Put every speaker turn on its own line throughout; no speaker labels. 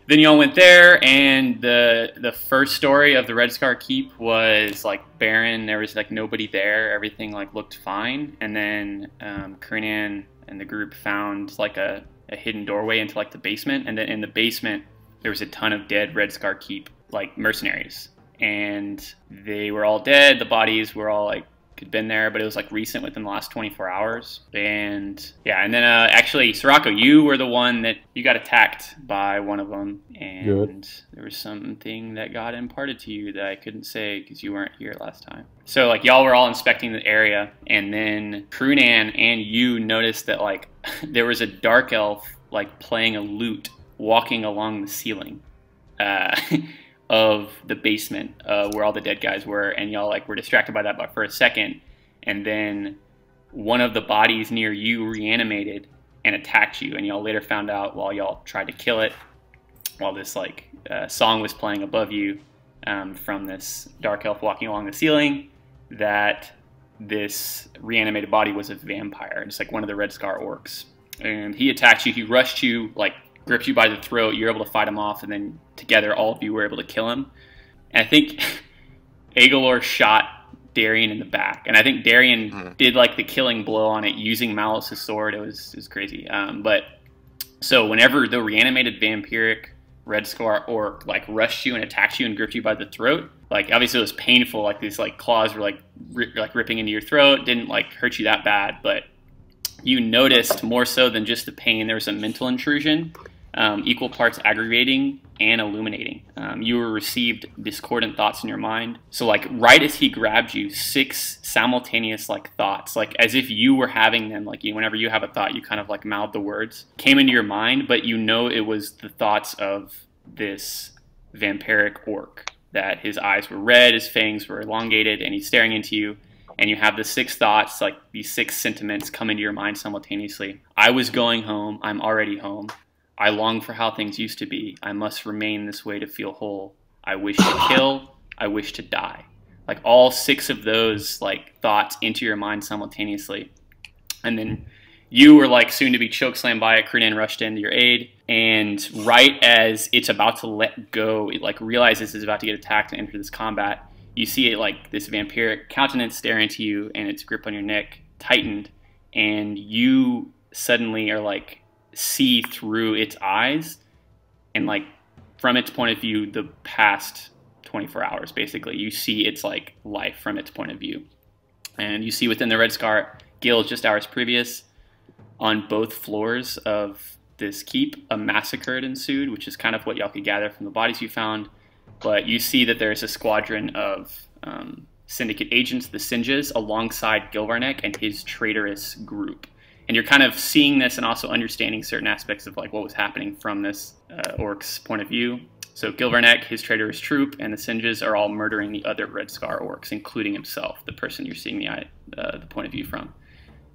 then y'all went there, and the first story of the Red Scar Keep was like barren. There was like nobody there. Everything like looked fine. And then Kernan and the group found like a hidden doorway into like the basement. And then in the basement there was a ton of dead Red Scar Keep like mercenaries, and they were all dead. The bodies were all like had been there, but it was like recent, within the last 24 hours. And yeah, and then actually, Sirocco, you were the one that you got attacked by one of them, and
Good.
there was something that got imparted to you that I couldn't say because you weren't here last time. So like y'all were all inspecting the area, and then Prunan and you noticed that like there was a dark elf like playing a lute walking along the ceiling. Of the basement where all the dead guys were, and y'all like were distracted by that for a second, and then one of the bodies near you reanimated and attacked you, and y'all later found out while y'all tried to kill it, while this like song was playing above you from this dark elf walking along the ceiling, that this reanimated body was a vampire. It's like one of the Red Scar orcs, and he attacked you. He rushed you, like gripped you by the throat. You're able to fight him off, and then together all of you were able to kill him. And I think Agalor shot Darian in the back, and I think Darian did like the killing blow on it using Malice's sword. It was crazy. But so whenever the reanimated vampiric Red Scar orc like rushed you and attacked you and gripped you by the throat, like obviously it was painful. Like these like claws were like ripping into your throat. Didn't like hurt you that bad, but you noticed more so than just the pain, there was a mental intrusion, equal parts aggravating and illuminating. You were received discordant thoughts in your mind. So like right as he grabbed you, 6 simultaneous like thoughts, like as if you were having them, like whenever you have a thought, you kind of like mouth the words, came into your mind, but you know it was the thoughts of this vampiric orc, that his eyes were red, his fangs were elongated, and he's staring into you. And you have the 6 thoughts, like these 6 sentiments come into your mind simultaneously. I was going home. I'm already home. I long for how things used to be. I must remain this way to feel whole. I wish to kill. I wish to die. Like all 6 of those like thoughts into your mind simultaneously. And then you were like soon to be chokeslammed by it. Kernan rushed into your aid. And right as it's about to let go, it like realizes it's about to get attacked and enter this combat. You see it like this vampiric countenance staring to you, and its grip on your neck tightened, and you suddenly are like see through its eyes, and like from its point of view, the past 24 hours basically. You see its like life from its point of view, and you see within the Red Scar Guild just hours previous, on both floors of this keep, a massacre had ensued, which is kind of what y'all could gather from the bodies you found. But you see that there's a squadron of syndicate agents, the Singes, alongside Gilvarnek and his traitorous group. And you're kind of seeing this and also understanding certain aspects of like what was happening from this orc's point of view. So Gilvarnek, his traitorous troop, and the Singes are all murdering the other Red Scar orcs, including himself, the person you're seeing the point of view from.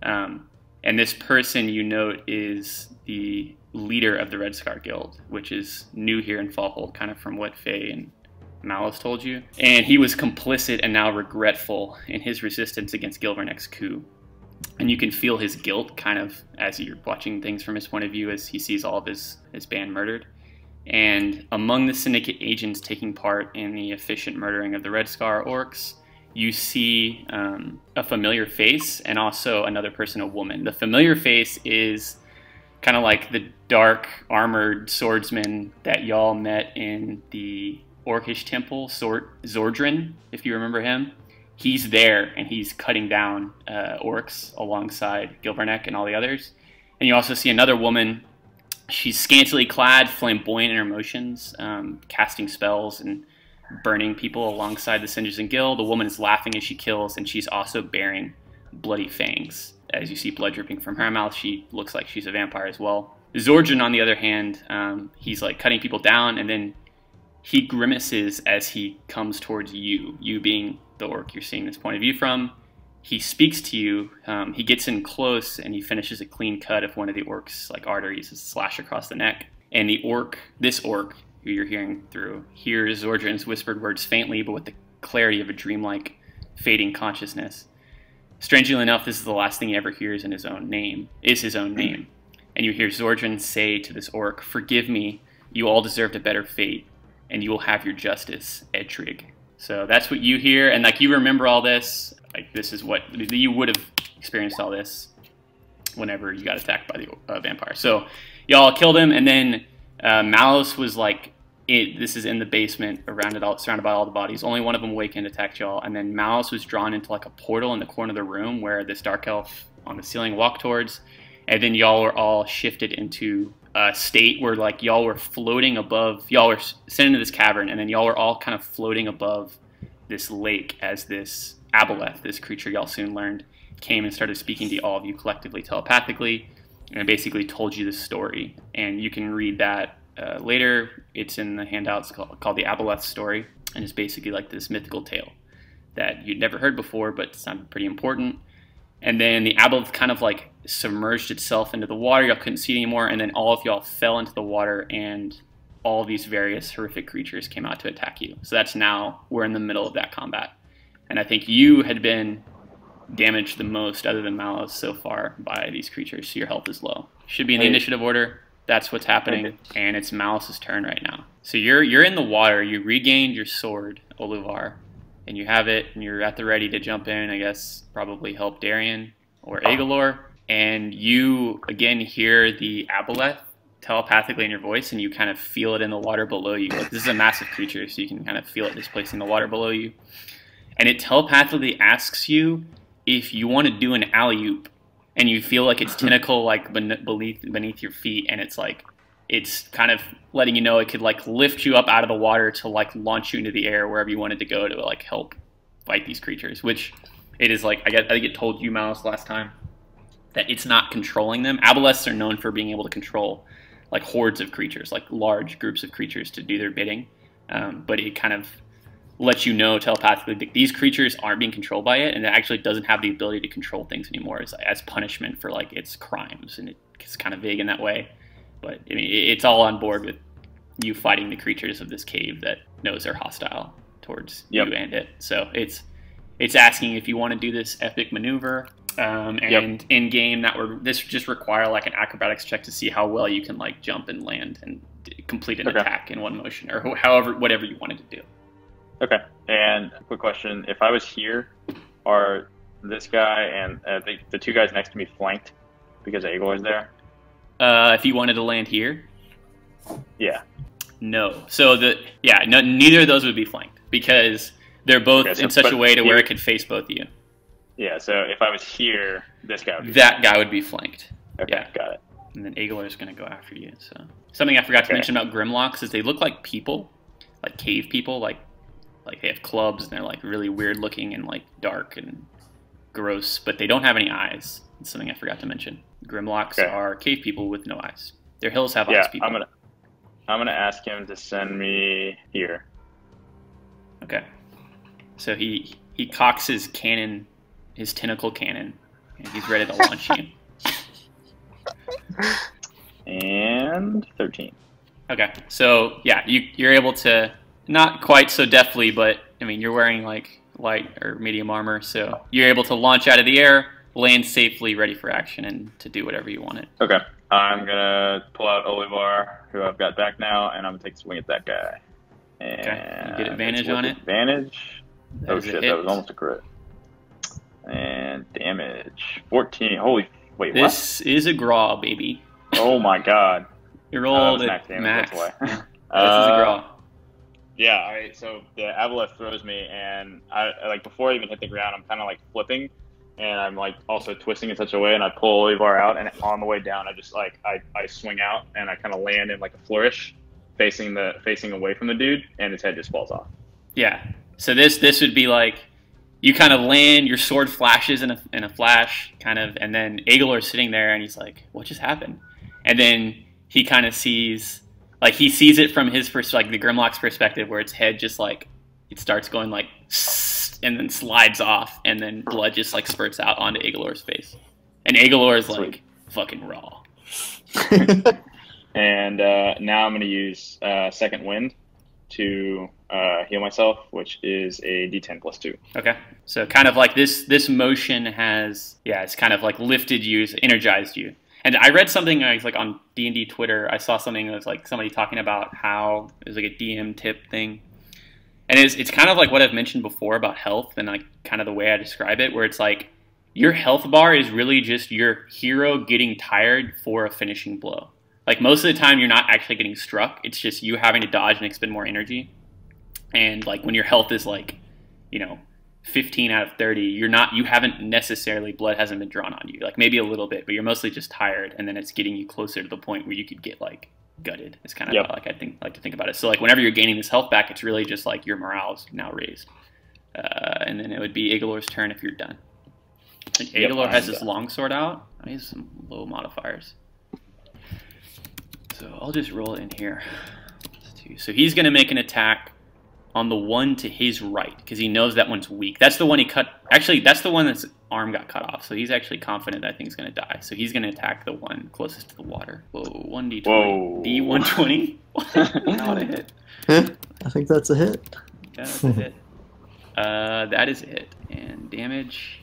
And this person, you note, is the leader of the Red Scar Guild, which is new here in Fallhold, kind of from what Faye and Malice told you. And he was complicit and now regretful in his resistance against Gilvarnek's coup. And you can feel his guilt kind of as you're watching things from his point of view as he sees all of his band murdered. And among the syndicate agents taking part in the efficient murdering of the Red Scar orcs, you see a familiar face and also another person, a woman. The familiar face is kind of like the dark armored swordsman that y'all met in the Orcish temple, Zordran, if you remember him. He's there, and he's cutting down orcs alongside Gilvarnek and all the others. And you also see another woman. She's scantily clad, flamboyant in her motions, casting spells and burning people alongside the Singes and Gil. The woman is laughing as she kills, and she's also bearing bloody fangs. As you see blood dripping from her mouth, she looks like she's a vampire as well. Zordran, on the other hand, he's like cutting people down, and then he grimaces as he comes towards you, you being the orc you're seeing this point of view from. He speaks to you, he gets in close, and he finishes a clean cut of one of the orc's like arteries, a slash across the neck. And the orc, this orc, who you're hearing through, hears Zordran's whispered words faintly, but with the clarity of a dreamlike, fading consciousness. Strangely enough, this is the last thing he ever hears in his own name, is his own name. And you hear Zordran say to this orc, "Forgive me You all deserved a better fate, and you will have your justice, Edtrig. So that's what you hear, and like you remember all this. Like this is what you would have experienced all this whenever you got attacked by the vampire. So y'all killed him, and then Malice was like, this is in the basement, surrounded by all the bodies. Only one of them awakened, attacked y'all, and then Malice was drawn into like a portal in the corner of the room where this dark elf on the ceiling walked towards, and then y'all were all shifted into a state where like y'all were floating above. Y'all were sent into this cavern, and then y'all were all kind of floating above this lake as this aboleth, this creature y'all soon learned, came and started speaking to all of you collectively telepathically, and basically told you this story. And you can read that later. It's in the handouts called the Aboleth story, and it's basically like this mythical tale that you'd never heard before, but sounded pretty important. And then the Aboleth kind of like submerged itself into the water. Y'all couldn't see it anymore, and then all of y'all fell into the water, and all these various horrific creatures came out to attack you. So that's now, we're in the middle of that combat. And I think you had been damaged the most, other than Malice, so far by these creatures, so your health is low. Should be in the initiative order. That's what's happening, and it's Malice's turn right now. So you're in the water. You regained your sword, Olivar, and you have it, and you're at the ready to jump in, I guess, probably help Darian or Agalor. And you, again, hear the aboleth telepathically in your voice, and you kind of feel it in the water below you. Like, this is a massive creature, so you can kind of feel it displacing the water below you. And it telepathically asks you if you want to do an alley-oop, and you feel like its tentacle like beneath your feet, and it's like, it's kind of letting you know it could like lift you up out of the water to like launch you into the air wherever you wanted to go to like help fight these creatures, which it is like, I think it told you, Malice, last time, that it's not controlling them. Aboleths are known for being able to control like hordes of creatures, like large groups of creatures to do their bidding, but it kind of lets you know telepathically that these creatures aren't being controlled by it, and it actually doesn't have the ability to control things anymore as punishment for like its crimes, and it's kind of vague in that way. But I mean, it's all on board with you fighting the creatures of this cave that knows they're hostile towards you and it. So it's asking if you want to do this epic maneuver, and in game this just require like an acrobatics check to see how well you can like jump and land and complete an attack in one motion, or whatever you wanted to do.
Okay, and quick question: if I was here, are this guy and the two guys next to me flanked because Agor's there?
If you wanted to land here,
yeah,
no. So neither of those would be flanked because they're both in such a way to where it could face both of you.
Yeah. So if I was here, this guy would be
guy would be flanked.
Okay, yeah, got it.
And then Agalor is going to go after you. So something I forgot to mention about Grimlocks is they look like people, like cave people, like they have clubs and they're like really weird looking and like dark and gross, but they don't have any eyes. It's something I forgot to mention. Grimlocks are cave people with no eyes. Their hills have eyes. People.
I'm gonna ask him to send me here.
Okay. So he cocks his cannon, his tentacle cannon, and he's ready to launch you.
And 13.
Okay. So yeah, you're able to. Not quite so deftly, but I mean, you're wearing like light or medium armor, so you're able to launch out of the air, land safely, ready for action, and to do whatever you wanted.
Okay. I'm gonna pull out Olivar, who I've got back now, and I'm gonna take a swing at that guy. And
okay. You get advantage on it.
Advantage. Oh shit, that was almost a crit. And damage 14. Holy wait,
this is a graw, baby.
Oh my god.
You rolled at max. That's why. Yeah. This is a graw.
Yeah, all right, so the aboleth throws me, and I like before I even hit the ground, I'm kind of like flipping, and I'm like also twisting in such a way, and I pull Olivar out, and on the way down, I just like I swing out, and I kind of land in like a flourish, facing away from the dude, and his head just falls off.
Yeah, so this would be like you kind of land, your sword flashes in a flash, kind of, and then Agalor's sitting there, and he's like, "What just happened?" And then he kind of sees. Like, he sees it from his perspective, like the Grimlock's perspective, where its head just, like, it starts going, like, and then slides off, and then blood just, like, spurts out onto Agalor's face. And Agalor is, like, fucking raw.
And now I'm going to use Second Wind to heal myself, which is a D10 plus 2.
Okay. So kind of like this motion has, it's kind of, like, lifted you, energized you. And I read something like on D&D Twitter. I saw something that was like somebody talking about how it was like a DM tip thing. And it's kind of like what I've mentioned before about health and like kind of the way I describe it, where it's like your health bar is really just your hero getting tired for a finishing blow. Like most of the time you're not actually getting struck. It's just you having to dodge and expend more energy. And like when your health is like, 15 out of 30, you haven't necessarily, blood hasn't been drawn on you. Like maybe a little bit, but you're mostly just tired, and then it's getting you closer to the point where you could get like gutted. It's kind of how, like I like to think about it. So like whenever you're gaining this health back, it's really just like your morale's now raised. And then it would be Agalor's turn if you're done. And Agalor has his longsword out. I need some low modifiers. So I'll just roll it in here. So he's going to make an attack on the one to his right, because he knows that one's weak. That's the one he cut. Actually, that's the one that's arm got cut off. So he's actually confident that thing's going to die. So he's going to attack the one closest to the water. Whoa, 1d20.
Whoa.
D120? Not a hit.
I think that's a hit.
Yeah, that's a hit. That is a hit. And damage,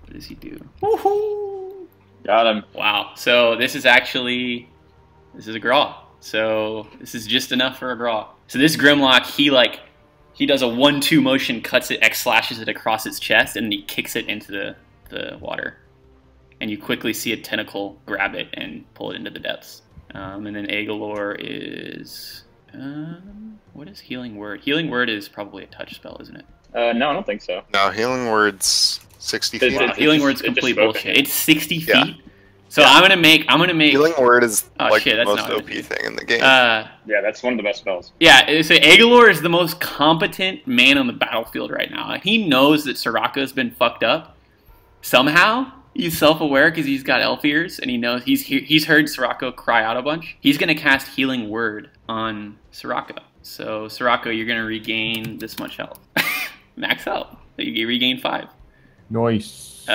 what does he do? Woohoo!
Got him.
Wow. So this is a Graw. So this is just enough for a Graw. So this Grimlock, he does a 1-2 motion, cuts it, X slashes it across its chest, and he kicks it into the water. And you quickly see a tentacle grab it and pull it into the depths. And then Agalor is... what is Healing Word? Healing Word is probably a touch spell, isn't it?
No, I don't think so.
No, Healing Word's 60 feet.
Wow, Healing Word's complete bullshit. It's 60 feet?
Yeah.
So
yeah.
I'm gonna make.
Healing Word is
the
most OP thing in the game.
Yeah, that's one of the best spells.
Yeah, so Agalor is the most competent man on the battlefield right now. Like, he knows that Soraka's been fucked up. Somehow, he's self-aware because he's got elf ears, and he knows he's heard Soraka cry out a bunch. He's gonna cast Healing Word on Soraka. So Soraka, you're gonna regain this much health, max health. So you regain 5.
Nice.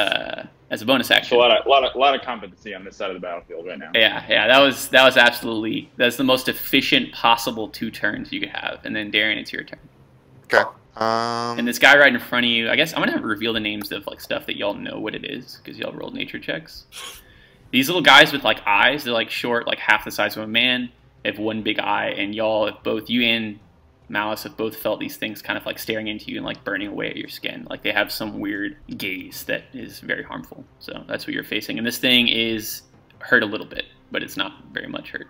As a bonus action.
So a lot of competency on this side of the battlefield right now.
Yeah, that was that's the most efficient possible 2 turns you could have. And then Darian, it's your turn.
Okay.
And this guy right in front of you, I guess I'm gonna have to reveal the names of like stuff that y'all know what it is because y'all rolled nature checks. These little guys with like eyes, they're like short, like half the size of a man. They have one big eye, and y'all, both you and Malice, have both felt these things kind of like staring into you and like burning away at your skin. Like they have some weird gaze that is very harmful. So that's what you're facing. And this thing is hurt a little bit, but it's not very much hurt.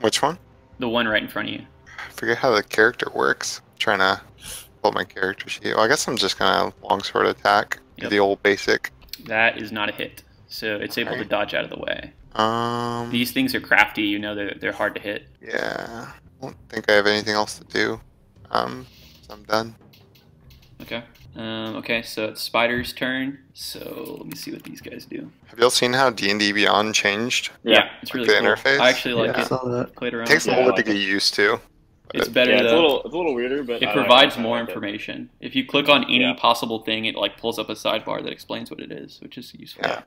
Which one?
The one right in front of you.
I forget how the character works. I'm trying to pull my character sheet. Well, I guess I'm just gonna longsword attack.
Yep.
The old basic.
That is not a hit. So it's able to dodge out of the way. These things are crafty. You know they're hard to hit.
Yeah. I don't think I have anything else to do. So I'm done.
Okay. Okay, so it's Spider's turn. So let me see what these guys do.
Have y'all seen how D&D Beyond changed?
Yeah, it's really
the
cool.
interface?
I actually like
I
it.
saw that.
Played around.
It takes
with
a
it.
little bit to get used to.
It's better
Yeah,
though.
it's a little weirder, but
It
I
provides
like it.
more information. If you click on any possible thing, it like pulls up a sidebar that explains what it is, which is useful.
Yeah.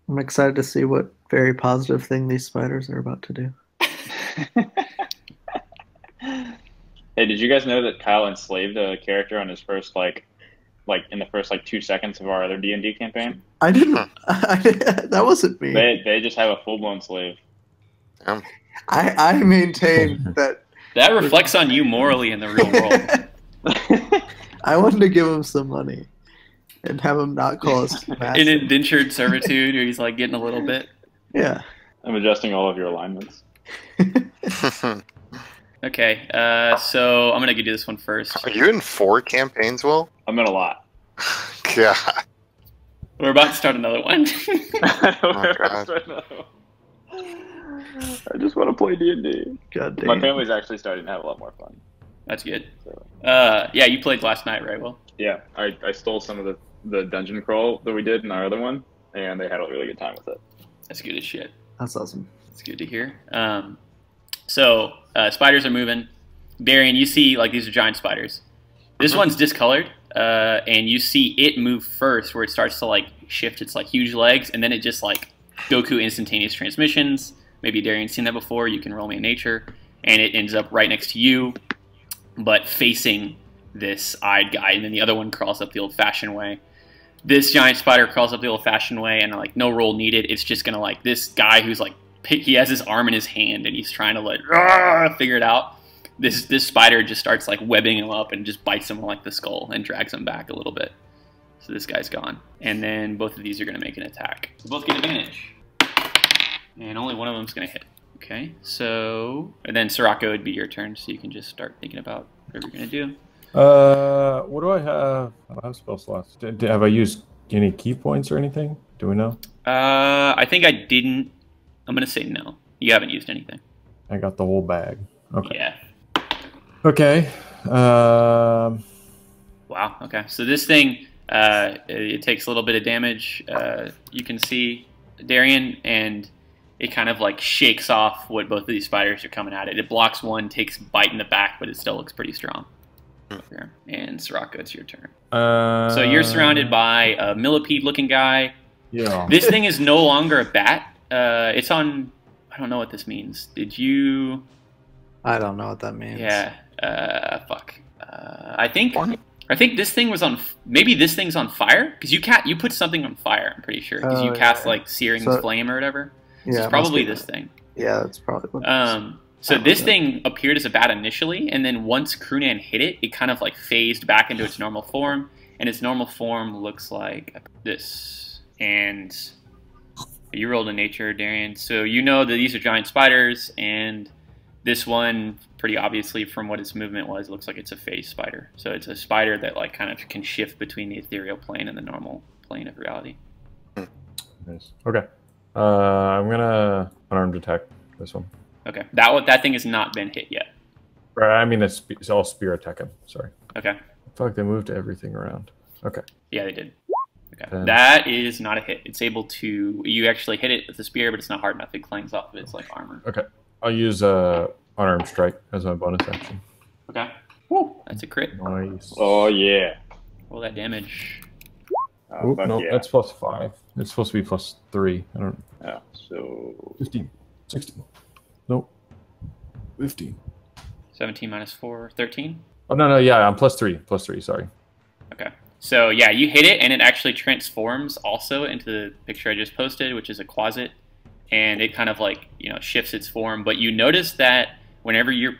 I'm excited to see what very positive thing these spiders are about to do.
Hey, did you guys know that Kyle enslaved a character on his first like in the first 2 seconds of our other D&D campaign?
I didn't. That wasn't me.
They just have a full-blown slave.
I maintain that.
That reflects on you morally in the real world.
I wanted to give him some money and have him not call us
In
massive.
indentured servitude, or he's like getting a little bit.
Yeah.
I'm adjusting all of your alignments.
Okay, so I'm gonna do this one first.
Are you in 4 campaigns, Will?
I'm in a lot.
God.
We're about to start another one.
God.
I just want to play D&D.
God damn.
My family's actually starting to have a lot more fun.
That's good.
So,
Yeah, you played last night, right, Will?
yeah, I stole some of the dungeon crawl that we did in our other one, and they had a really good time with it.
That's good as shit.
That's awesome.
It's good to hear. So spiders are moving. Darian, you see like these are giant spiders. This one's discolored, and you see it move first, where it starts to like shift its like huge legs, and then it just like Goku instantaneous transmissions. Maybe Darian's seen that before. You can roll me in nature, and it ends up right next to you, but facing this eyed guy, and then the other one crawls up the old-fashioned way. this giant spider crawls up the old-fashioned way, and like no roll needed. It's just gonna like this guy who's like he has his arm in his hand and he's trying to like figure it out. This spider just starts like webbing him up and just bites him on like the skull and drags him back a little bit. So this guy's gone, and then both of these are gonna make an attack. So both get advantage, and only one of them's gonna hit. Okay, so and then Sirocco, would be your turn, so you can just start thinking about whatever you're gonna do.
What do I have? I don't have spell slots. Have I used any key points or anything? Do we know?
I think I didn't. I'm gonna say no. You haven't used anything.
I got the whole bag. Okay.
Yeah.
Okay.
Wow. Okay. So this thing, it takes a little bit of damage. You can see Darian, and it kind of like shakes off what both of these spiders are coming at it. It blocks one, takes a bite in the back, but it still looks pretty strong. And Sirocco, it's your turn. So you're surrounded by a millipede-looking guy.
Yeah.
This thing is no longer a bat. It's on. I don't know what this means. Did you?
I don't know what that means.
Yeah. Fuck. I think this thing was on. Maybe this thing's on fire because you put something on fire. I'm pretty sure because you cast like searing flame or whatever. So
Yeah,
it's probably this thing.
Yeah, that's probably what it is.
So this thing appeared as a bat initially, and then once Krunan hit it, it kind of like phased back into its normal form, and its normal form looks like this. And you rolled a nature, Darian, so you know that these are giant spiders, and this one, pretty obviously from what its movement was, looks like it's a phase spider. So it's a spider that like kind of can shift between the ethereal plane and the normal plane of reality.
Nice. Okay. I'm gonna unarmed attack this one.
Okay, that thing has not been hit yet.
Right, I mean, it's all spear attacking. Sorry.
Okay.
Fuck, they moved everything around. Okay.
Yeah, they did. Okay.
10.
That is not a hit. It's able to. You actually hit it with the spear, but it's not hard enough. It clangs off of its like armor.
Okay. I'll use unarmed strike as my bonus action.
Okay. Woo. That's a crit.
Nice.
Oh yeah.
Roll that damage.
Oop,
Fuck
no,
yeah.
that's +5. It's supposed to be +3. I don't.
Yeah, so
15, 16. Nope. 15.
17 minus 4, 13.
Oh no, yeah, I'm +3. +3. Sorry.
Okay. So yeah, you hit it, and it actually transforms also into the picture I just posted, which is a quasit, and it kind of like shifts its form. But you notice that whenever you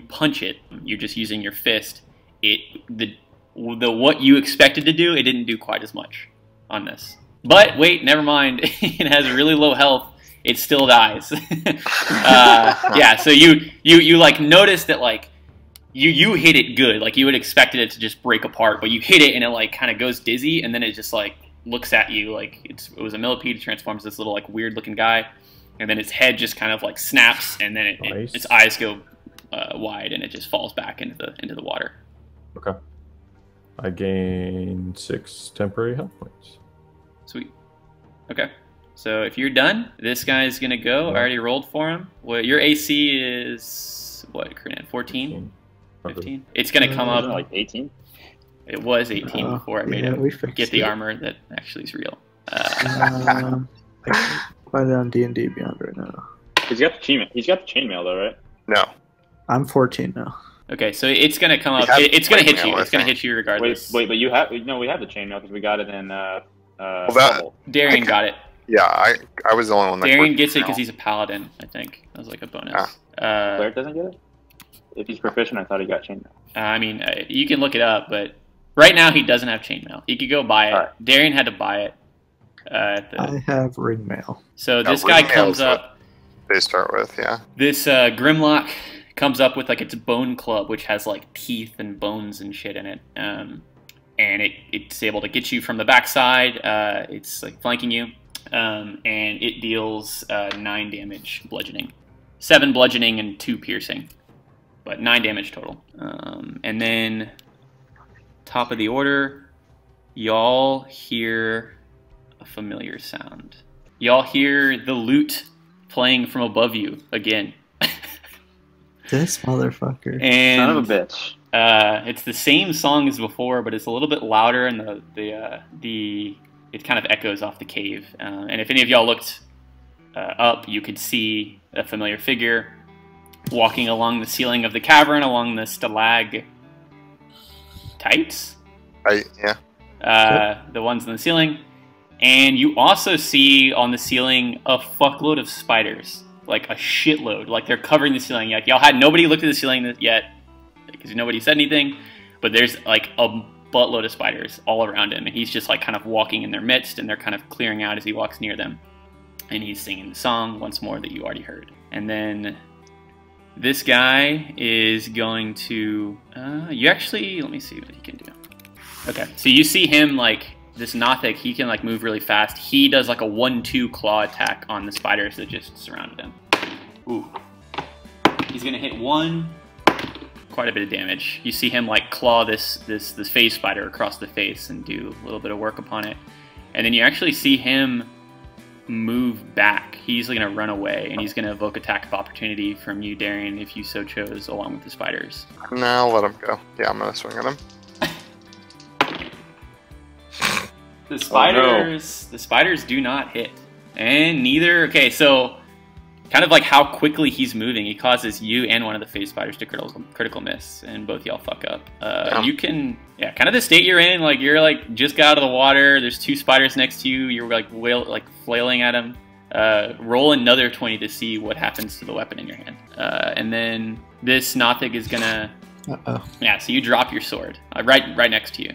punch it, you're just using your fist. The what you expected to do, it didn't do quite as much on this. But wait, never mind. It has really low health. It still dies. Yeah. So you like notice that like you hit it good. Like you would expected it to just break apart, but you hit it and it like kind of goes dizzy, and then it just like looks at you like it was a millipede. It transforms this little like weird looking guy, and then its head just kind of like snaps, and then its eyes go wide, and it just falls back into the water.
Okay. I gain 6 temporary health points.
Sweet. Okay. So if you're done, this guy's gonna go. I already rolled for him. Well, your AC is what, Krunan? 14? 15? It's gonna come
wasn't
up.
it like 18?
It was 18 before I made
we
it
fixed
get the
it.
armor that actually is real.
I can find it on D&D Beyond right now.
He's got the chainmail though, right?
No.
I'm 14 now.
Okay, so it's gonna come up.
have
It's gonna hit you.
chainmail,
It's gonna
I think.
hit you regardless.
Wait, but we have the chainmail because we got it in
that-
Bubble.
Darian got it.
Yeah, I was the only one that
Darian
clicked
gets it
now.
because he's a paladin. I think that was like a bonus.
Claire doesn't get it? If he's proficient, I thought he got chainmail.
I mean, you can look it up, but right now he doesn't have chainmail. He could go buy it.
Alright.
Darian had to buy it.
I have ring mail.
So
Yeah,
this guy
ringmail's
comes
what
up.
They start with, yeah.
This Grimlock comes up with like its bone club, which has like teeth and bones and shit in it. And it's able to get you from the backside. It's like flanking you. And it deals 9 damage bludgeoning. 7 bludgeoning and 2 piercing. But 9 damage total. And then top of the order, y'all hear a familiar sound. Y'all hear the lute playing from above you again.
This motherfucker.
And
Son of a bitch.
it's the same song as before, but it's a little bit louder, and it kind of echoes off the cave. And if any of y'all looked up, you could see a familiar figure walking along the ceiling of the cavern, along the stalactites.
Yeah.
The ones on the ceiling. And you also see on the ceiling a fuckload of spiders. Like a shitload. Like they're covering the ceiling. Like y'all had nobody looked at the ceiling yet because nobody said anything. But there's like a buttload of spiders all around him. And he's just like kind of walking in their midst, and they're kind of clearing out as he walks near them. And he's singing the song once more that you already heard. And then this guy is going to... you actually... Let me see what he can do. Okay, so you see him like... This Nothic, he can like move really fast. He does like a 1-2 claw attack on the spiders that just surrounded him. Ooh. He's gonna hit one. Quite a bit of damage. You see him like claw this face spider across the face and do a little bit of work upon it. And then you actually see him move back. He's gonna run away, and he's gonna evoke attack of opportunity from you, Darian, if you so chose, along with the spiders.
No, I'll let him go. Yeah, I'm gonna swing at him.
The spiders do not hit. And neither, okay, so kind of like how quickly he's moving, he causes you and one of the face spiders to critical miss, and both y'all fuck up. You can, yeah, kind of the state you're in, like you're like just got out of the water, there's 2 spiders next to you, you're like flailing at them. Roll another 20 to see what happens to the weapon in your hand. And then this Nothic is gonna, yeah, so you drop your sword, right next to you.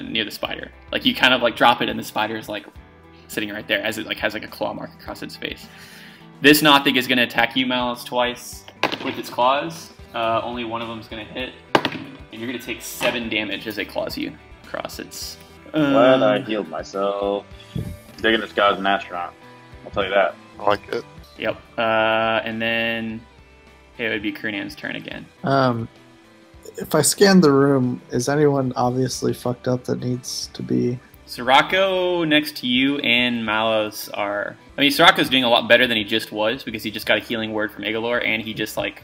Near the spider, like you kind of like drop it, and the spider is like sitting right there as it like has like a claw mark across its face. This Nothic is going to attack you, Malice, twice with its claws. Only one of them is going to hit, and you're going to take 7 damage as it claws you across its.
Glad I healed myself. Digging this guy as an astronaut. I'll tell you that.
I like it.
Yep. And then it would be Kernan's turn again.
If I scan the room, is anyone obviously fucked up that needs to be...
Sirocco next to you and Malos are... I mean, Sirocco's doing a lot better than he just was, because he just got a healing word from Agalor, and he just, like,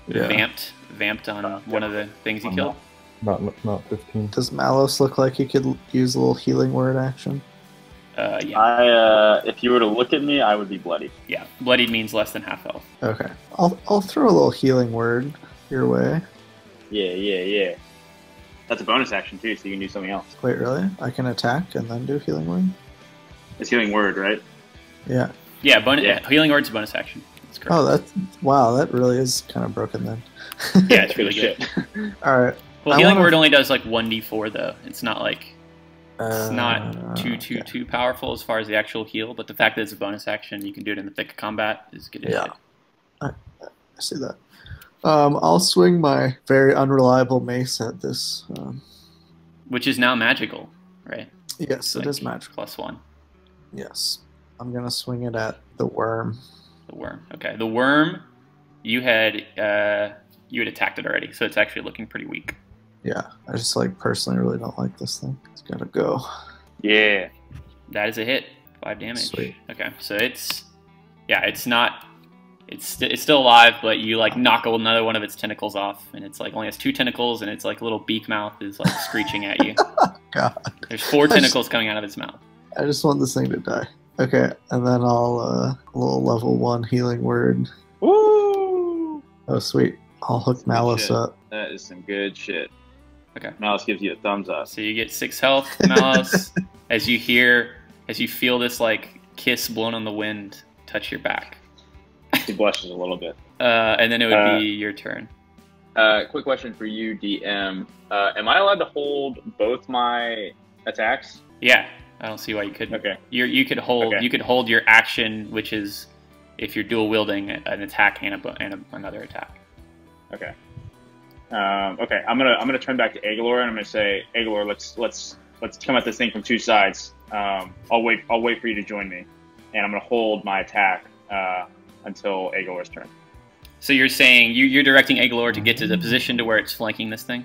vamped on one of the things he killed.
Not 15.
Does Malos look like he could use a little healing word action?
Yeah.
If you were to look at me, I would be bloodied.
Yeah, bloodied means less than half health.
Okay. I'll throw a little healing word your way.
Yeah. That's a bonus action too, so you can do something else.
Wait, really? I can attack and then do healing word?
It's healing word, right?
Yeah.
Yeah, healing word's a bonus action. That's correct.
Oh, wow, that really is kind of broken then.
Yeah, it's really good.
Alright.
Well, healing word only does like 1d4 though. It's not like... It's not too powerful as far as the actual heal, but the fact that it's a bonus action, you can do it in the thick of combat, is good.
Yeah. I see that. I'll swing my very unreliable mace at this.
Which is now magical, right?
Yes, it is magical.
+1.
Yes. I'm going to swing it at the worm.
The worm. Okay. The worm, you had attacked it already, so it's actually looking pretty weak.
Yeah. I just personally really don't like this thing. It's got to go.
Yeah.
That is a hit. 5 damage.
Sweet.
Okay. So it's not... It's still alive, but you knock another one of its tentacles off, and it's only has 2 tentacles, and its little beak mouth is screeching at you.
God.
There's 4 tentacles coming out of its mouth.
I just want this thing to die. Okay, and then I'll a little level 1 healing word.
Woo!
Oh sweet. I'll hook Malice up.
That is some good shit.
Okay.
Malice gives you a thumbs up.
So you get 6 health, Malice, as you feel this kiss blown on the wind touch your back.
He blushes a little bit.
And then it would be your turn.
Quick question for you, DM. Am I allowed to hold both my attacks?
Yeah, I don't see why you couldn't.
Okay.
You could hold.
Okay.
You could hold your action, which is if you're dual wielding an attack and another attack.
Okay. Okay. I'm gonna turn back to Agalor, and I'm gonna say, Agalor, let's come at this thing from 2 sides. I'll wait for you to join me, and I'm gonna hold my attack until Agalor's turn.
So you're saying you're directing Agalor to get to the position to where it's flanking this thing?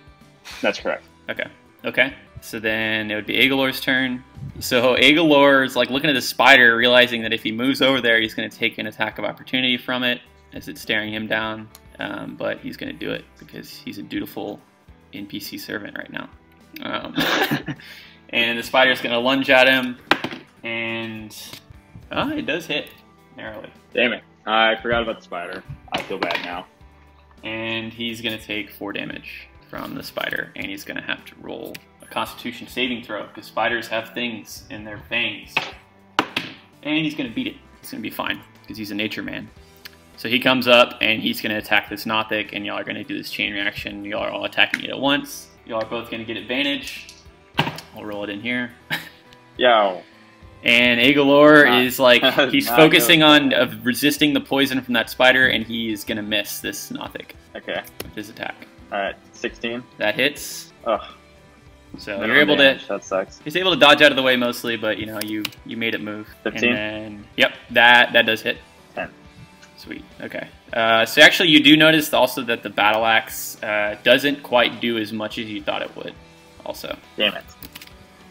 That's correct.
Okay. So then it would be Agalor's turn. So Agalor is looking at the spider, realizing that if he moves over there, he's going to take an attack of opportunity from it as it's staring him down. But he's going to do it because he's a dutiful NPC servant right now. And the spider's going to lunge at him, and it does hit narrowly.
Damn it. I forgot about the spider. I feel bad now.
And he's going to take 4 damage. from the spider, and he's gonna have to roll a Constitution saving throw because spiders have things in their fangs, and he's gonna beat it. It's gonna be fine because he's a nature man. So he comes up and he's gonna attack this Nothic, and y'all are gonna do this chain reaction. Y'all are all attacking it at once. Y'all are both gonna get advantage. I'll roll it in here.
Yo.
And Agalor is like, he's
not
focusing on resisting the poison from that spider, and he is gonna miss this Nothic
Okay.
with his attack.
Alright, 16.
That hits.
Ugh.
So
Minimum
you're able
damage.
to.
That sucks.
He's able to dodge out of the way mostly, but you know you made it move.
15?
And then, yep, that does hit.
10.
Sweet. Okay. So actually, you do notice also that the battle axe doesn't quite do as much as you thought it would. Also.
Damn it.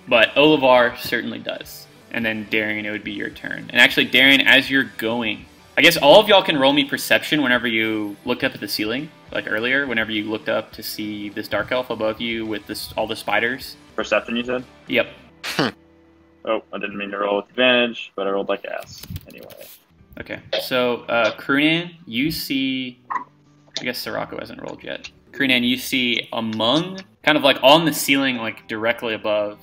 But Olivar certainly does. And then Darian, it would be your turn. And actually, Darian, as you're going, I guess all of y'all can roll me perception whenever you looked up at the ceiling, like earlier, whenever you looked up to see this dark elf above you with all the spiders.
Perception, you said?
Yep.
Oh, I didn't mean to roll with advantage, but I rolled like ass. Anyway.
Okay. So, Krunan, you see... I guess Sirocco hasn't rolled yet. Krunan, you see among, kind of like on the ceiling, like directly above,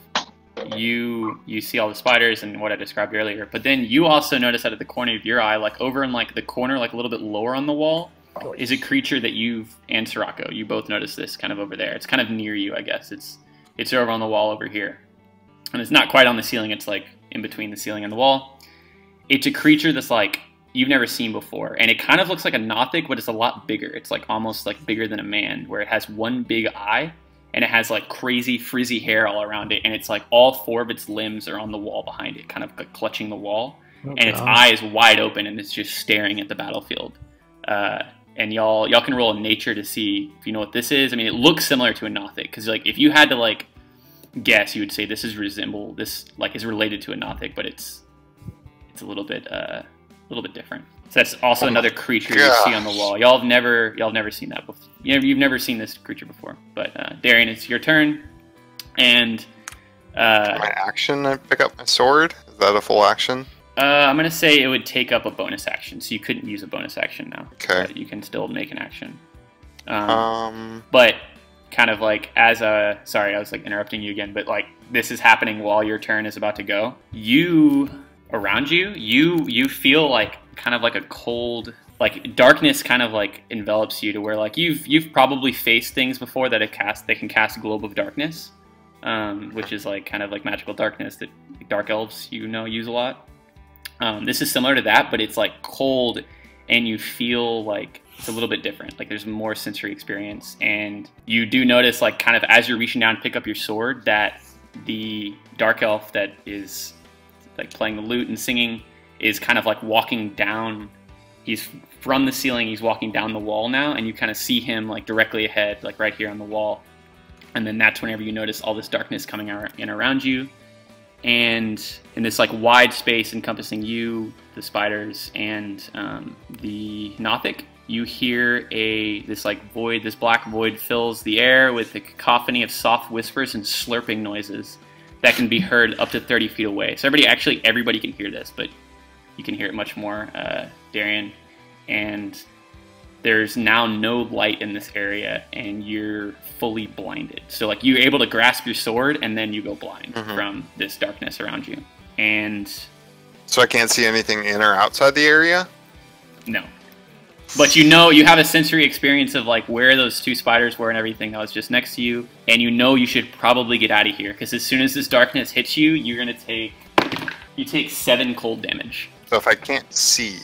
you see all the spiders and what I described earlier, but then you also notice out of the corner of your eye, like over in like the corner, like a little bit lower on the wall, is a creature that and Sirocco, you both notice this kind of over there. It's kind of near you, I guess. It's over on the wall over here. And it's not quite on the ceiling, it's like in between the ceiling and the wall. It's a creature that's like, you've never seen before. And it kind of looks like a Nothic, but it's a lot bigger. It's like almost like bigger than a man, where it has one big eye. And it has like crazy frizzy hair all around it, and it's like all 4 of its limbs are on the wall behind it, kind of like clutching the wall. Oh, and its eye is wide open, and it's just staring at the battlefield. And y'all can roll a nature to see if you know what this is. I mean, it looks similar to a Nothic, because like if you had to like guess, you would say this is related to a Nothic, but it's a little bit different. So that's also another creature you see on the wall. Y'all have never seen that before. You've never seen this creature before. But Darian, it's your turn. And
my action, I pick up my sword. Is that a full action?
I'm gonna say it would take up a bonus action, so you couldn't use a bonus action now.
Okay.
But you can still make an action. But kind of like sorry, I was like interrupting you again. But like this is happening while your turn is about to go. Around you feel like kind of like a cold, like darkness kind of like envelops you to where like you've probably faced things before that they can cast a globe of darkness, which is like kind of like magical darkness that dark elves use a lot. This is similar to that, but it's like cold, and you feel like it's a little bit different. Like there's more sensory experience, and you do notice like kind of as you're reaching down to pick up your sword that the dark elf that is like playing the lute and singing is kind of like walking down. He's from the ceiling, he's walking down the wall now, and you kind of see him like directly ahead, like right here on the wall. And then that's whenever you notice all this darkness coming in around you. And in this like wide space encompassing you, the spiders, and the Nothic, you hear this black void fills the air with a cacophony of soft whispers and slurping noises that can be heard up to 30 feet away. So everybody can hear this, but you can hear it much more, Darian. And there's now no light in this area, and you're fully blinded. So like you're able to grasp your sword, and then you go blind from this darkness around you. And
so I can't see anything in or outside the area?
No. But you have a sensory experience of like where those 2 spiders were and everything that was just next to you, and you should probably get out of here, because as soon as this darkness hits you, you're gonna take 7 cold damage.
So if I can't see.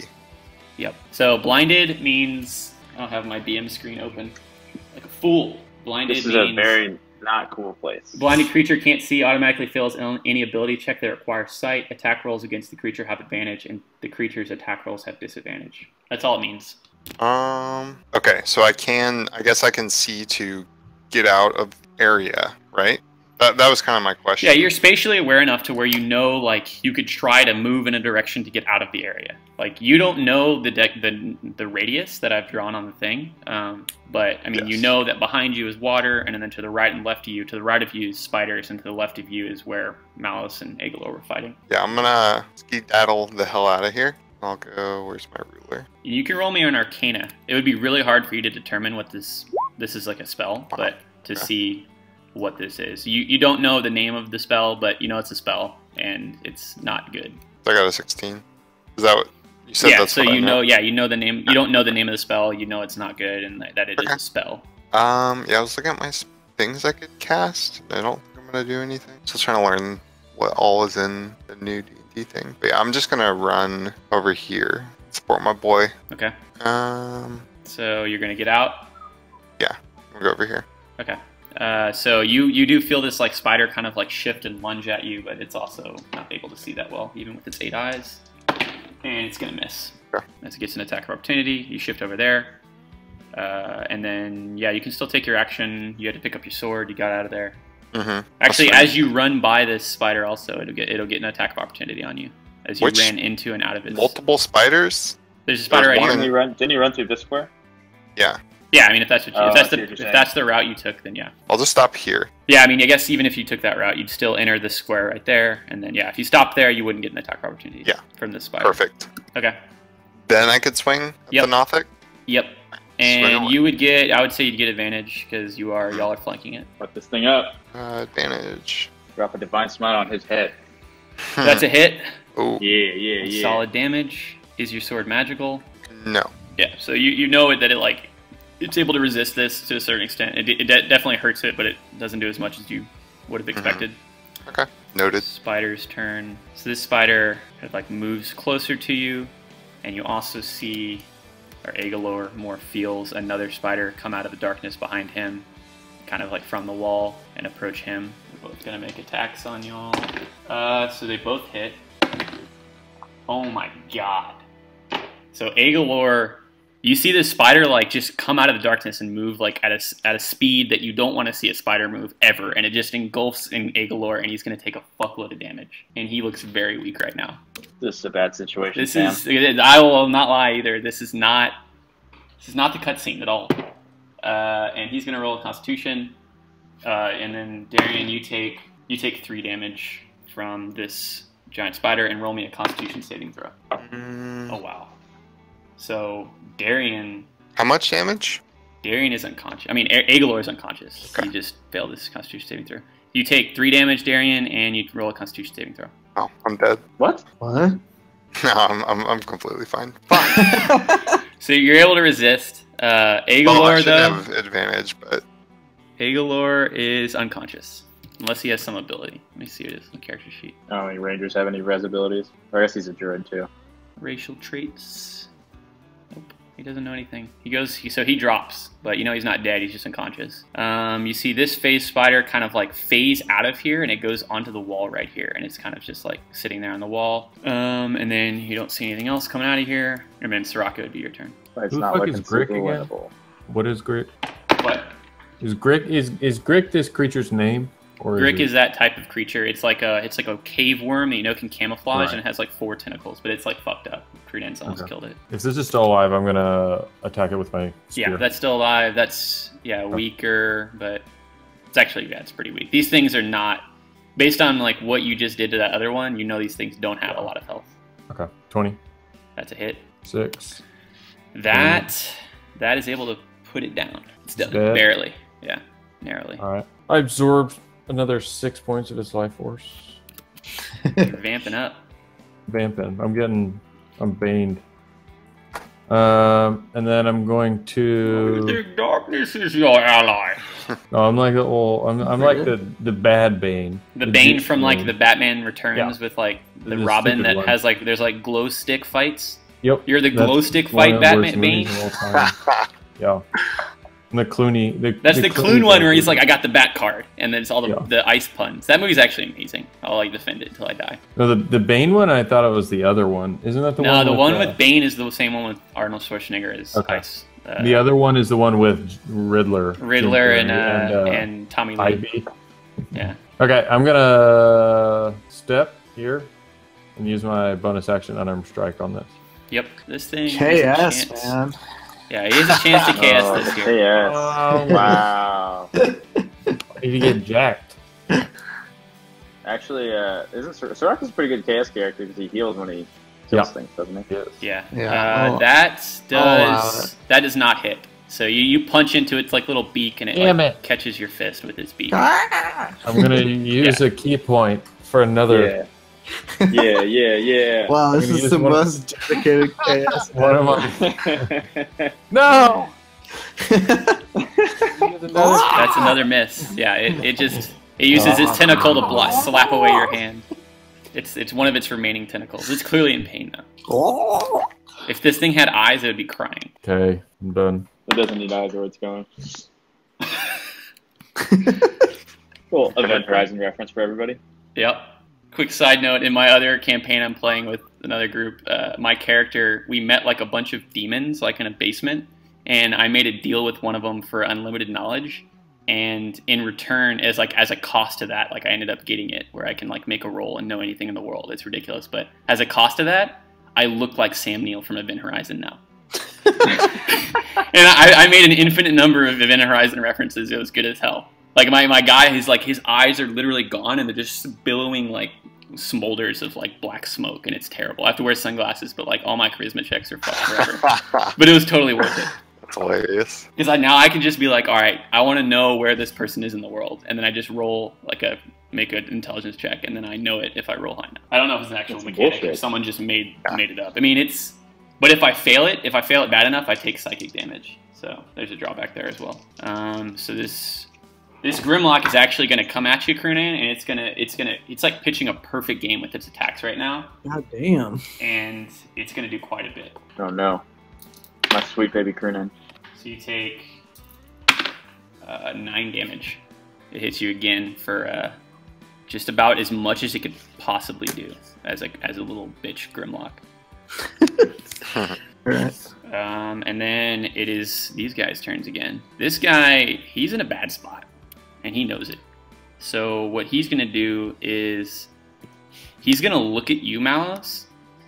Yep. So blinded means I don't have my BM screen open. Like a fool. Blinded
This is
means
a very not cool place.
blinded creature can't see, automatically fails any ability check that requires sight. Attack rolls against the creature have advantage, and the creature's attack rolls have disadvantage. That's all it means.
Okay, so I guess I can see to get out of area, right? That was kind of my question.
Yeah, you're spatially aware enough to where like you could try to move in a direction to get out of the area. Like you don't know the radius that I've drawn on the thing, but I mean, yes. You know that behind you is water, and then to the right and left of you, is spiders, and to the left of you is where Malice and Agalor were fighting.
Yeah, I'm gonna skedaddle the hell out of here. I'll go. Where's my ruler?
You can roll me an Arcana. It would be really hard for you to determine what this This is like a spell, but to see what this is. You don't know the name of the spell, but you know it's a spell, and it's not good.
I got a 16. Is that what you said?
Yeah,
that's
so
what I
you know, you know the name. You don't know the name of the spell. You know it's not good, and that it is a spell.
Yeah, I was looking at my things I could cast. I don't think I'm gonna do anything. Still trying to learn what all is in the new D&D thing. But yeah, I'm just gonna run over here, support my boy.
Okay.
So
you're gonna get out.
Yeah, I'm gonna go over here.
Okay. So you do feel this like spider kind of like shift and lunge at you, but it's also not able to see that well, even with its 8 eyes. And it's gonna miss.
Okay.
As it gets an attack of opportunity, you shift over there. And then, yeah, you can still take your action. You had to pick up your sword. You got out of there.
Mm-hmm.
Actually, as you run by this spider, also it'll get an attack of opportunity on you as you ran into and out of its.
Multiple spiders.
There's a spider right here.
Didn't you run through this square?
Yeah.
Yeah, I mean, if that's what if that's the route you took, then yeah.
I'll just stop here.
Yeah, I mean, I guess even if you took that route, you'd still enter the square right there, and then yeah, if you stopped there, you wouldn't get an attack of opportunity.
Yeah.
From this spider.
Perfect.
Okay.
Then I could swing at the Nothic.
Yep. And you would get, I would say you'd get advantage because y'all are flanking it.
Fuck this thing up.
Advantage.
Drop a divine smite on his head.
That's a hit.
Oh.
Yeah.
Solid damage. Is your sword magical?
No.
Yeah. So you know that it's able to resist this to a certain extent. It definitely hurts it, but it doesn't do as much as you would have expected.
Okay. Noted.
Spider's turn. So this spider kind of like moves closer to you, and you also see, or Agalor more feels another spider come out of the darkness behind him, kind of like from the wall, and approach him. They're both gonna make attacks on y'all. So they both hit. Oh my god. So Agalor, you see this spider like just come out of the darkness and move like at a speed that you don't want to see a spider move ever, and it just engulfs in Agalor, and he's going to take a fuckload of damage. And he looks very weak right now.
This is a bad situation.
I will not lie either. This is not the cutscene at all. And he's going to roll a Constitution, and then Darian, you take 3 damage from this giant spider, and roll me a Constitution saving throw. Oh wow. So Darian.
How much damage?
Darian is unconscious. I mean, Agalor is unconscious. Okay. He just failed his Constitution saving throw. You take 3 damage, Darian, and you roll a Constitution saving throw.
Oh, I'm dead.
What?
What?
No, I'm completely fine. Fine.
So you're able to resist. Agalor,
I should
though,
have advantage, but
Agalor is unconscious unless he has some ability. Let me see what it is on the character sheet.
I don't think Rangers have any res abilities. Or I guess he's a druid too.
Racial traits. Nope. He doesn't know anything. So he drops, but you know he's not dead. He's just unconscious. You see this phase spider kind of like phase out of here, and it goes onto the wall right here, and it's kind of just like sitting there on the wall. And then you don't see anything else coming out of here. And then Soraka, would be your turn.
It's
Who the
not
fuck
looking
is Grick
super
again?
winnable.
What is Grick?
What?
Is Grick this creature's name? Or
Grick is that type of creature. It's like a cave worm that you know can camouflage,
Right.
and it has like 4 tentacles, but it's like fucked up. Credence almost killed it.
If this is still alive, I'm gonna attack it with my spear.
Yeah, that's still alive. That's weaker, but it's actually it's pretty weak. These things are not based on like what you just did to that other one. You know these things don't have a lot of health.
Okay, 20.
That's a hit.
6.
That is able to put it down. It's done
dead.
barely. Yeah, narrowly.
All right. I absorbed another 6 points of its life force.
You're vamping up.
Vamping. I'm baned. And then I'm going to.
Darkness is your ally.
No, I'm like I'm like the bad Bane.
The Bane from like the Batman Returns with like the Robin that
one.
has like there's like glow stick fights.
Yep.
You're the
That's
glow stick
one
fight
of the worst
Batman Bane.
movies of all time. Yeah. And the Clooney.
That's the Clune one where he's like, I
I
got the Bat card, and then it's all the ice puns. That movie's actually amazing. I'll like defend it until I die.
No, the Bane one. I thought it was the other one. Isn't that the one?
No, the one with Bane is the same one with Arnold Schwarzenegger as
Okay.
ice.
The other one is the one with Riddler.
Riddler
Jim Carrey,
and Tommy Lee.
Ivy.
Yeah.
Okay, I'm gonna step here and use my bonus action unarmed strike on this.
Yep. This thing. has a
KS,
chance.
man.
Yeah, he has a chance to KS this year.
Yes.
Oh,
Wow.
I need to get jacked.
Actually, isn't Soraka's a pretty good KS character because he heals when he kills things, doesn't he?
Yes.
Yeah.
Yeah.
That does not hit. So you punch into its like little beak, and it catches your fist with its beak.
I'm gonna use a key point for another.
Yeah.
Wow, this is the most dedicated chaos.
One of my... No!
That's another miss. Yeah, it uses its tentacle to slap away your hand. It's one of its remaining tentacles. It's clearly in pain though. If this thing had eyes, it would be crying.
Okay, I'm done.
It doesn't need eyes where it's going. Cool. Event Horizon reference for everybody.
Yep. Quick side note, in my other campaign I'm playing with another group, my character, we met like a bunch of demons like in a basement, and I made a deal with one of them for unlimited knowledge, and in return, as a cost to that, like I ended up getting it where I can like make a roll and know anything in the world. It's ridiculous, but as a cost to that, I look like Sam Neill from Event Horizon now. And I made an infinite number of Event Horizon references. It was good as hell. Like my guy, his eyes are literally gone, and they're just billowing like smolders of like black smoke, and it's terrible. I have to wear sunglasses, but like all my charisma checks are fucked forever. But it was totally worth it.
That's hilarious.
Because now I can just be like, all right, I want to know where this person is in the world, and then I just roll make an intelligence check, and then I know it if I roll high enough. I don't know if it's an actual mechanic or someone just made it up. I mean, but if I fail it bad enough, I take psychic damage. So there's a drawback there as well. So this Grimlock is actually going to come at you, Krunan, and it's like pitching a perfect game with its attacks right now.
God damn.
And it's going to do quite a bit.
Oh no. My sweet baby Krunan.
So you take 9 damage. It hits you again for just about as much as it could possibly do as a little bitch Grimlock.
Alright.
And then it is these guys' turns again. This guy, he's in a bad spot, and he knows it. So what he's going to do is he's going to look at you, Malice,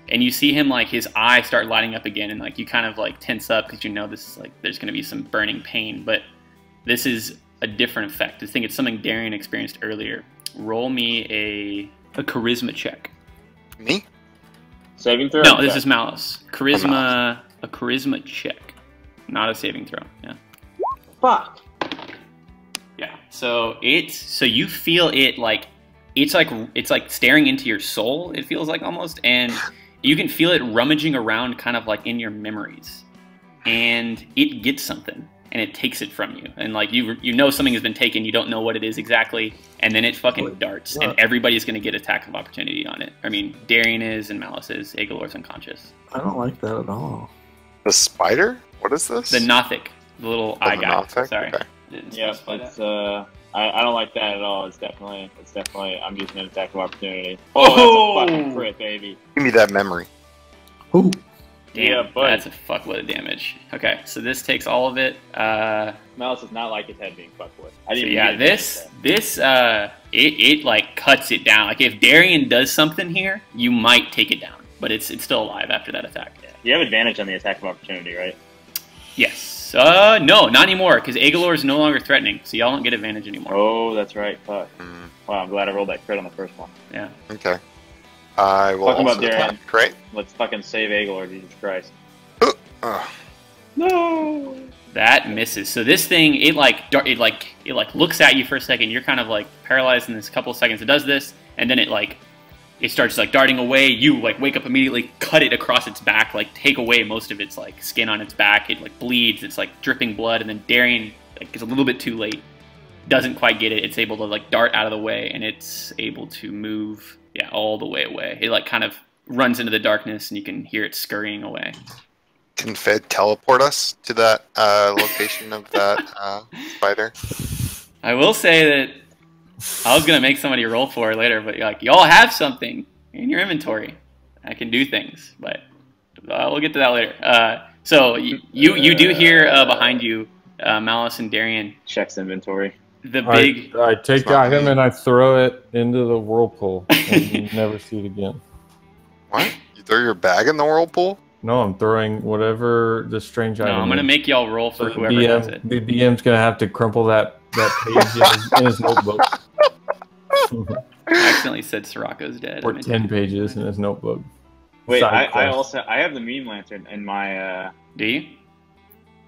and you see him, like, his eyes start lighting up again, and, like, you kind of, like, tense up because you know this is, like, there's going to be some burning pain. But this is a different effect. I think it's something Darian experienced earlier. Roll me a charisma check.
Me?
Saving throw?
No, this is Malice. Charisma, a charisma check. Not a saving throw, yeah.
Fuck.
Yeah, so you feel it like, it's like staring into your soul, it feels like almost, and you can feel it rummaging around kind of like in your memories. And it gets something, and it takes it from you. And like you know something has been taken, you don't know what it is exactly, and then it fucking darts, and everybody's gonna get attack of opportunity on it. I mean, Darian is, and Malice is, Agalor's unconscious.
I don't like that at all.
The spider? What is this?
The Nothic, the little eye guy.
Nothic?
Sorry.
Okay.
Yeah, it's I don't like that at all. It's definitely I'm using an attack of opportunity. Oh, that's a fucking crit, baby.
Give me that memory.
Ooh.
Damn,
Yeah, buddy.
that's a fuckload of damage. Okay, so this takes all of it.
Malice does not like his head being fucked with.
So yeah, it like cuts it down. Like if Darian does something here, you might take it down, but it's still alive after that attack.
You have advantage on the attack of opportunity, right?
Yes. No, not anymore, because Agalor is no longer threatening, so y'all don't get advantage anymore.
Oh, that's right. Fuck. Wow, I'm glad I rolled that crit on the first one.
Yeah.
Okay. I will
Talking
also
about Darian.
attack, right?
Let's fucking save Agalor, Jesus Christ. No.
That misses. So this thing, it looks at you for a second. You're kind of like paralyzed in this couple of seconds. It does this, and then it starts like darting away. You like wake up immediately, cut it across its back, like take away most of its like skin on its back. It like bleeds. It's like dripping blood, and then Darian is a little bit too late. Doesn't quite get it. It's able to like dart out of the way, and it's able to move all the way away. It like kind of runs into the darkness, and you can hear it scurrying away.
Can Fed teleport us to that location of that spider?
I will say that I was gonna make somebody roll for it later, but like y'all have something in your inventory. I can do things, but we'll get to that later. So you do hear behind you, Malice and Darian.
Checks inventory.
The big.
I take the item and I throw it into the whirlpool, and you never see it again.
What? You throw your bag in the whirlpool?
No, I'm throwing whaver the strange item.
No, I'm gonna
is.
make y'all roll for
So
whoever does it.
The DM's gonna have to crumple that page in his notebook.
I accidentally said Sirocco's dead.
Or 10 pages in his notebook.
Wait,
Side
I
quest.
have the meme lantern in my
Do you?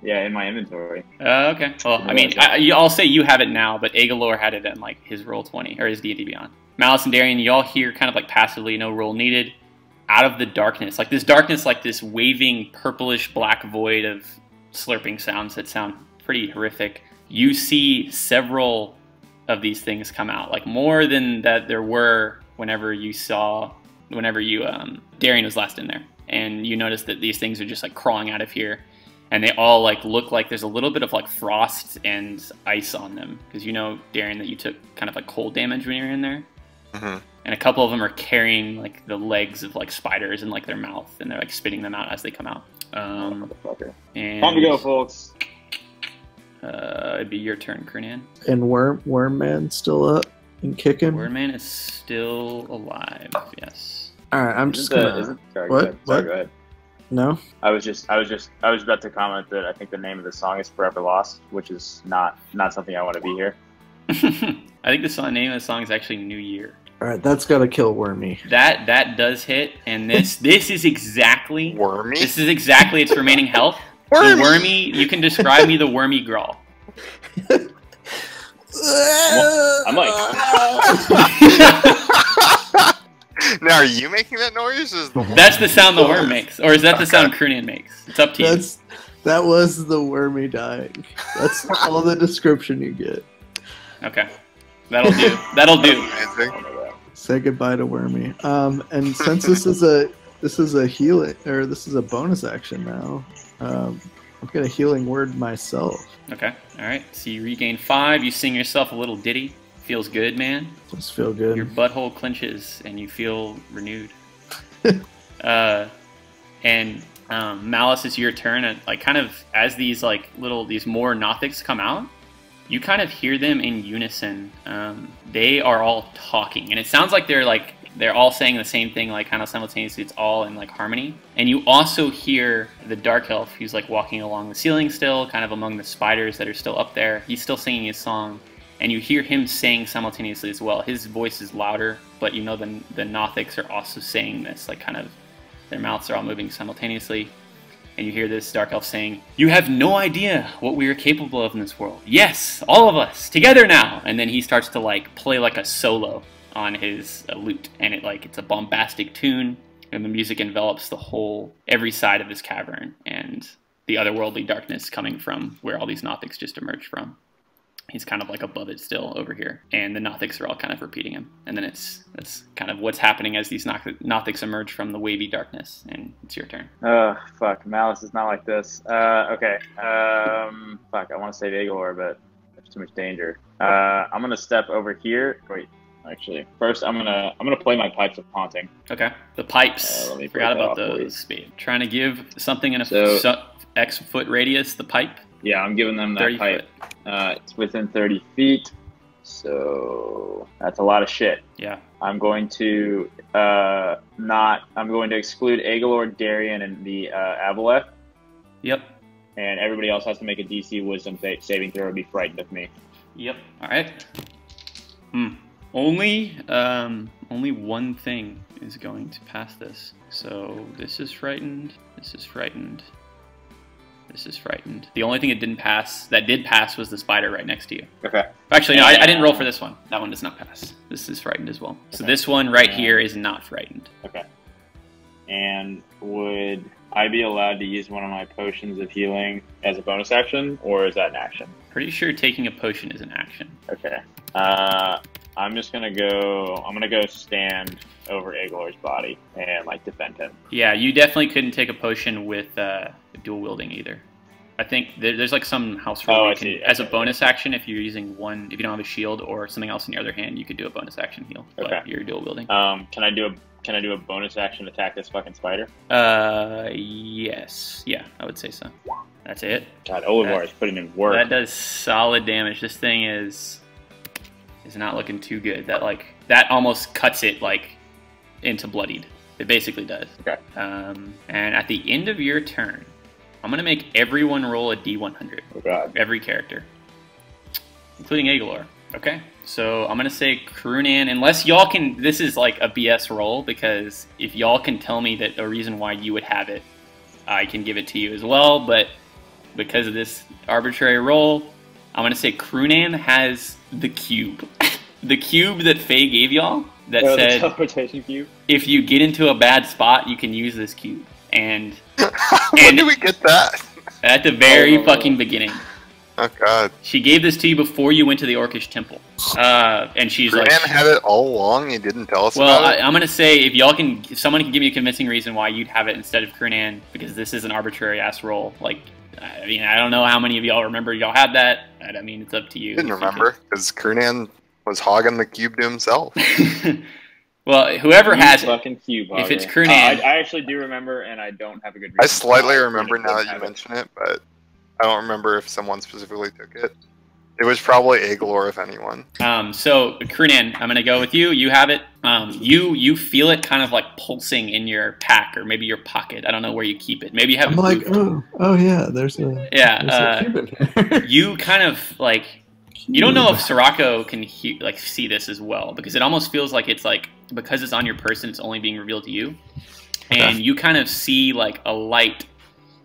Yeah, in my inventory.
Okay. Well, I mean, I'll say you have it now, but Agalor had it in like his roll 20 or his D&D Beyond. Malice and Darian, y'all hear kind of like passively, no roll needed, out of the darkness, like this waving purplish black void of slurping sounds that sound pretty horrific. You see several of these things come out, like more than that there were whenever Darian was last in there, and you notice that these things are just like crawling out of here. And they all like look like there's a little bit of like frost and ice on them, because you know, Darian, that you took kind of like cold damage when you were in there.
Mm-hmm.
And a couple of them are carrying like the legs of like spiders in like their mouth, and they're like spitting them out as they come out.
Motherfucker.
And
Time to go, folks.
It'd be your turn, Kernan.
And Worm Man still up and kicking.
Wordman is still alive. Yes.
All right, I'm just gonna.
Sorry,
What?
Sorry, go ahead.
No.
I was about to comment that I think the name of the song is "Forever Lost," which is not something I want to be here.
I think the name of the song is actually New Year.
All right, that's gotta kill Wormy.
That does hit, and this is exactly
Wormy?
This is exactly its remaining health.
Wormy!
The wormy. You can describe me the wormy growl.
I'm like,
Now, are you making that noise? Or is the
That's the sound the worm makes, or is that the sound Kernan makes? It's up to you.
That was the Wormy dying. That's all the description you get.
Okay, that'll do. That'll do.
amazing?
Say goodbye to Wormy. And since this is a healing, or this is a bonus action now, I'm gonna healing word myself.
Okay. All right. So you regain 5. You sing yourself a little ditty. Feels good, man.
Just feel good.
Your butthole clenches and you feel renewed. And Malice, it's your turn. And like kind of as these more Nothics come out, you kind of hear them in unison. They are all talking, and it sounds like they're all saying the same thing, like kind of simultaneously. It's all in like harmony. And you also hear the dark elf who's like walking along the ceiling still, kind of among the spiders that are still up there. He's still singing his song, and you hear him saying simultaneously as well. His voice is louder, but you know the Nothics are also saying this, like kind of their mouths are all moving simultaneously. And you hear this dark elf saying, "You have no idea what we are capable of in this world. Yes, all of us together now." And then he starts to like play like a solo on his lute, and it's a bombastic tune, and the music envelops every side of this cavern and the otherworldly darkness coming from where all these Nothics just emerged from. He's kind of like above it still over here, and the Nothics are all kind of repeating him. And then that's kind of what's happening as these Nothics emerge from the wavy darkness, and it's your turn.
Fuck, Malice is not like this. Okay. Fuck, I want to save Agalor, but there's too much danger. I'm gonna step over here. Wait. Actually, first I'm gonna play my pipes of haunting.
Okay, the pipes. Forgot about those. Trying to give something in a X foot radius. The pipe.
Yeah, I'm giving them that pipe. It's within 30 feet, so that's a lot of shit.
Yeah.
I'm going to exclude Agalor, Darian, and the aboleth.
Yep.
And everybody else has to make a DC Wisdom saving throw or be frightened of me.
Yep. All right. Only one thing is going to pass this. So this is frightened. This is frightened. This is frightened. The only thing that did pass was the spider right next to you.
Okay.
Actually, no, I didn't roll for this one. That one does not pass. This is frightened as well. So this one right here is not frightened.
Okay. And would I be allowed to use one of my potions of healing as a bonus action, or is that an action?
Pretty sure taking a potion is an action.
Okay. I'm gonna go stand over Agalor's body and like defend him.
Yeah, you definitely couldn't take a potion with dual wielding either. I think there's like some house rule where you can, as a bonus action, if you're using one, if you don't have a shield or something else in your other hand, you could do a bonus action heal.
Okay.
But you're dual wielding.
Can I do a bonus action attack this fucking spider?
Yes. Yeah, I would say so. That's it.
God, Olivar is putting in work.
That does solid damage. This thing is not looking too good. That almost cuts it like into bloodied. It basically does.
Okay.
And at the end of your turn, I'm gonna make everyone roll a D100.
Oh God.
Every character, including Agalor. Okay. So I'm gonna say Krunan, unless y'all can. This is like a BS roll, because if y'all can tell me that a reason why you would have it, I can give it to you as well. But because of this arbitrary roll, I'm gonna say Crunan has the cube. The cube that Faye gave y'all that
The
said,
teleportation cube.
if you get into a bad spot, you can use this cube. And
When did we get that?
at the very fucking beginning.
Oh god.
She gave this to you before you went to the Orcish temple. And she's like,
Crunan had it all along. You didn't tell us
well,
about it.
I'm gonna say if someone can give me a convincing reason why you'd have it instead of Crunan, because this is an arbitrary ass roll. Like, I mean, I don't know how many of y'all remember y'all had that. I mean, it's up to you.
Didn't remember because Crunan was hogging the cube to himself.
Well, whoever has it,
Fucking cube.
if it's
Hogger.
Crunan,
I actually do remember, and I don't have a good reason.
I slightly
why
remember
Crunan
now
would
that you
have it.
mention it, but I don't remember if someone specifically took it. It was probably Aglor, if anyone.
so Crunan, I'm gonna go with you. You have it. You feel it kind of like pulsing in your pack or maybe your pocket. I don't know where you keep it. Maybe you have
I'm
it
like,
moved.
oh yeah, there's a
Yeah.
cube in here.
You kind of like. You don't know if Sirocco can see this as well, because it almost feels like it's like, because it's on your person, it's only being revealed to you, and you kind of see like a light,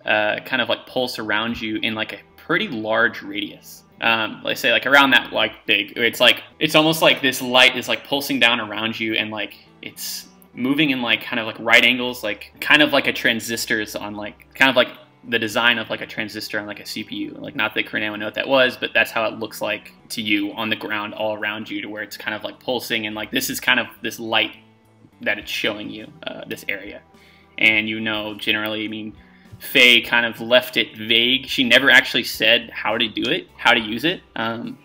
kind of like pulse around you in like a pretty large radius. Let's say like around that like big. It's almost like this light is like pulsing down around you, and like it's moving in like kind of like right angles, like kind of like a transistors on like kind of like the design of like a transistor on like a CPU. Like, not that Crunan would know what that was, but that's how it looks like to you on the ground all around you, to where it's kind of like pulsing, and like this is kind of this light that it's showing you, this area. And you know, generally, I mean, Faye kind of left it vague. She never actually said how to do it, how to use it,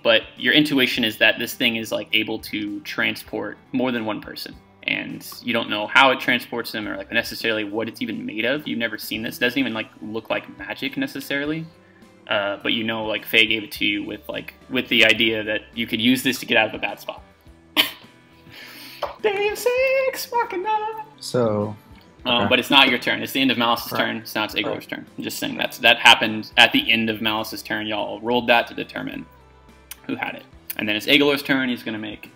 but your intuition is that this thing is like able to transport more than one person. And you don't know how it transports them, or like necessarily what it's even made of. You've never seen this. It doesn't even like look like magic necessarily. But you know, like Faye gave it to you with the idea that you could use this to get out of a bad spot. Day 6, fucking up.
So. Okay.
But it's not your turn. It's the end of Malice's
Right.
turn. It's now it's Aglor's turn. I'm just saying that happened at the end of Malice's turn. Y'all rolled that to determine who had it. And then it's Aglor's turn. He's gonna make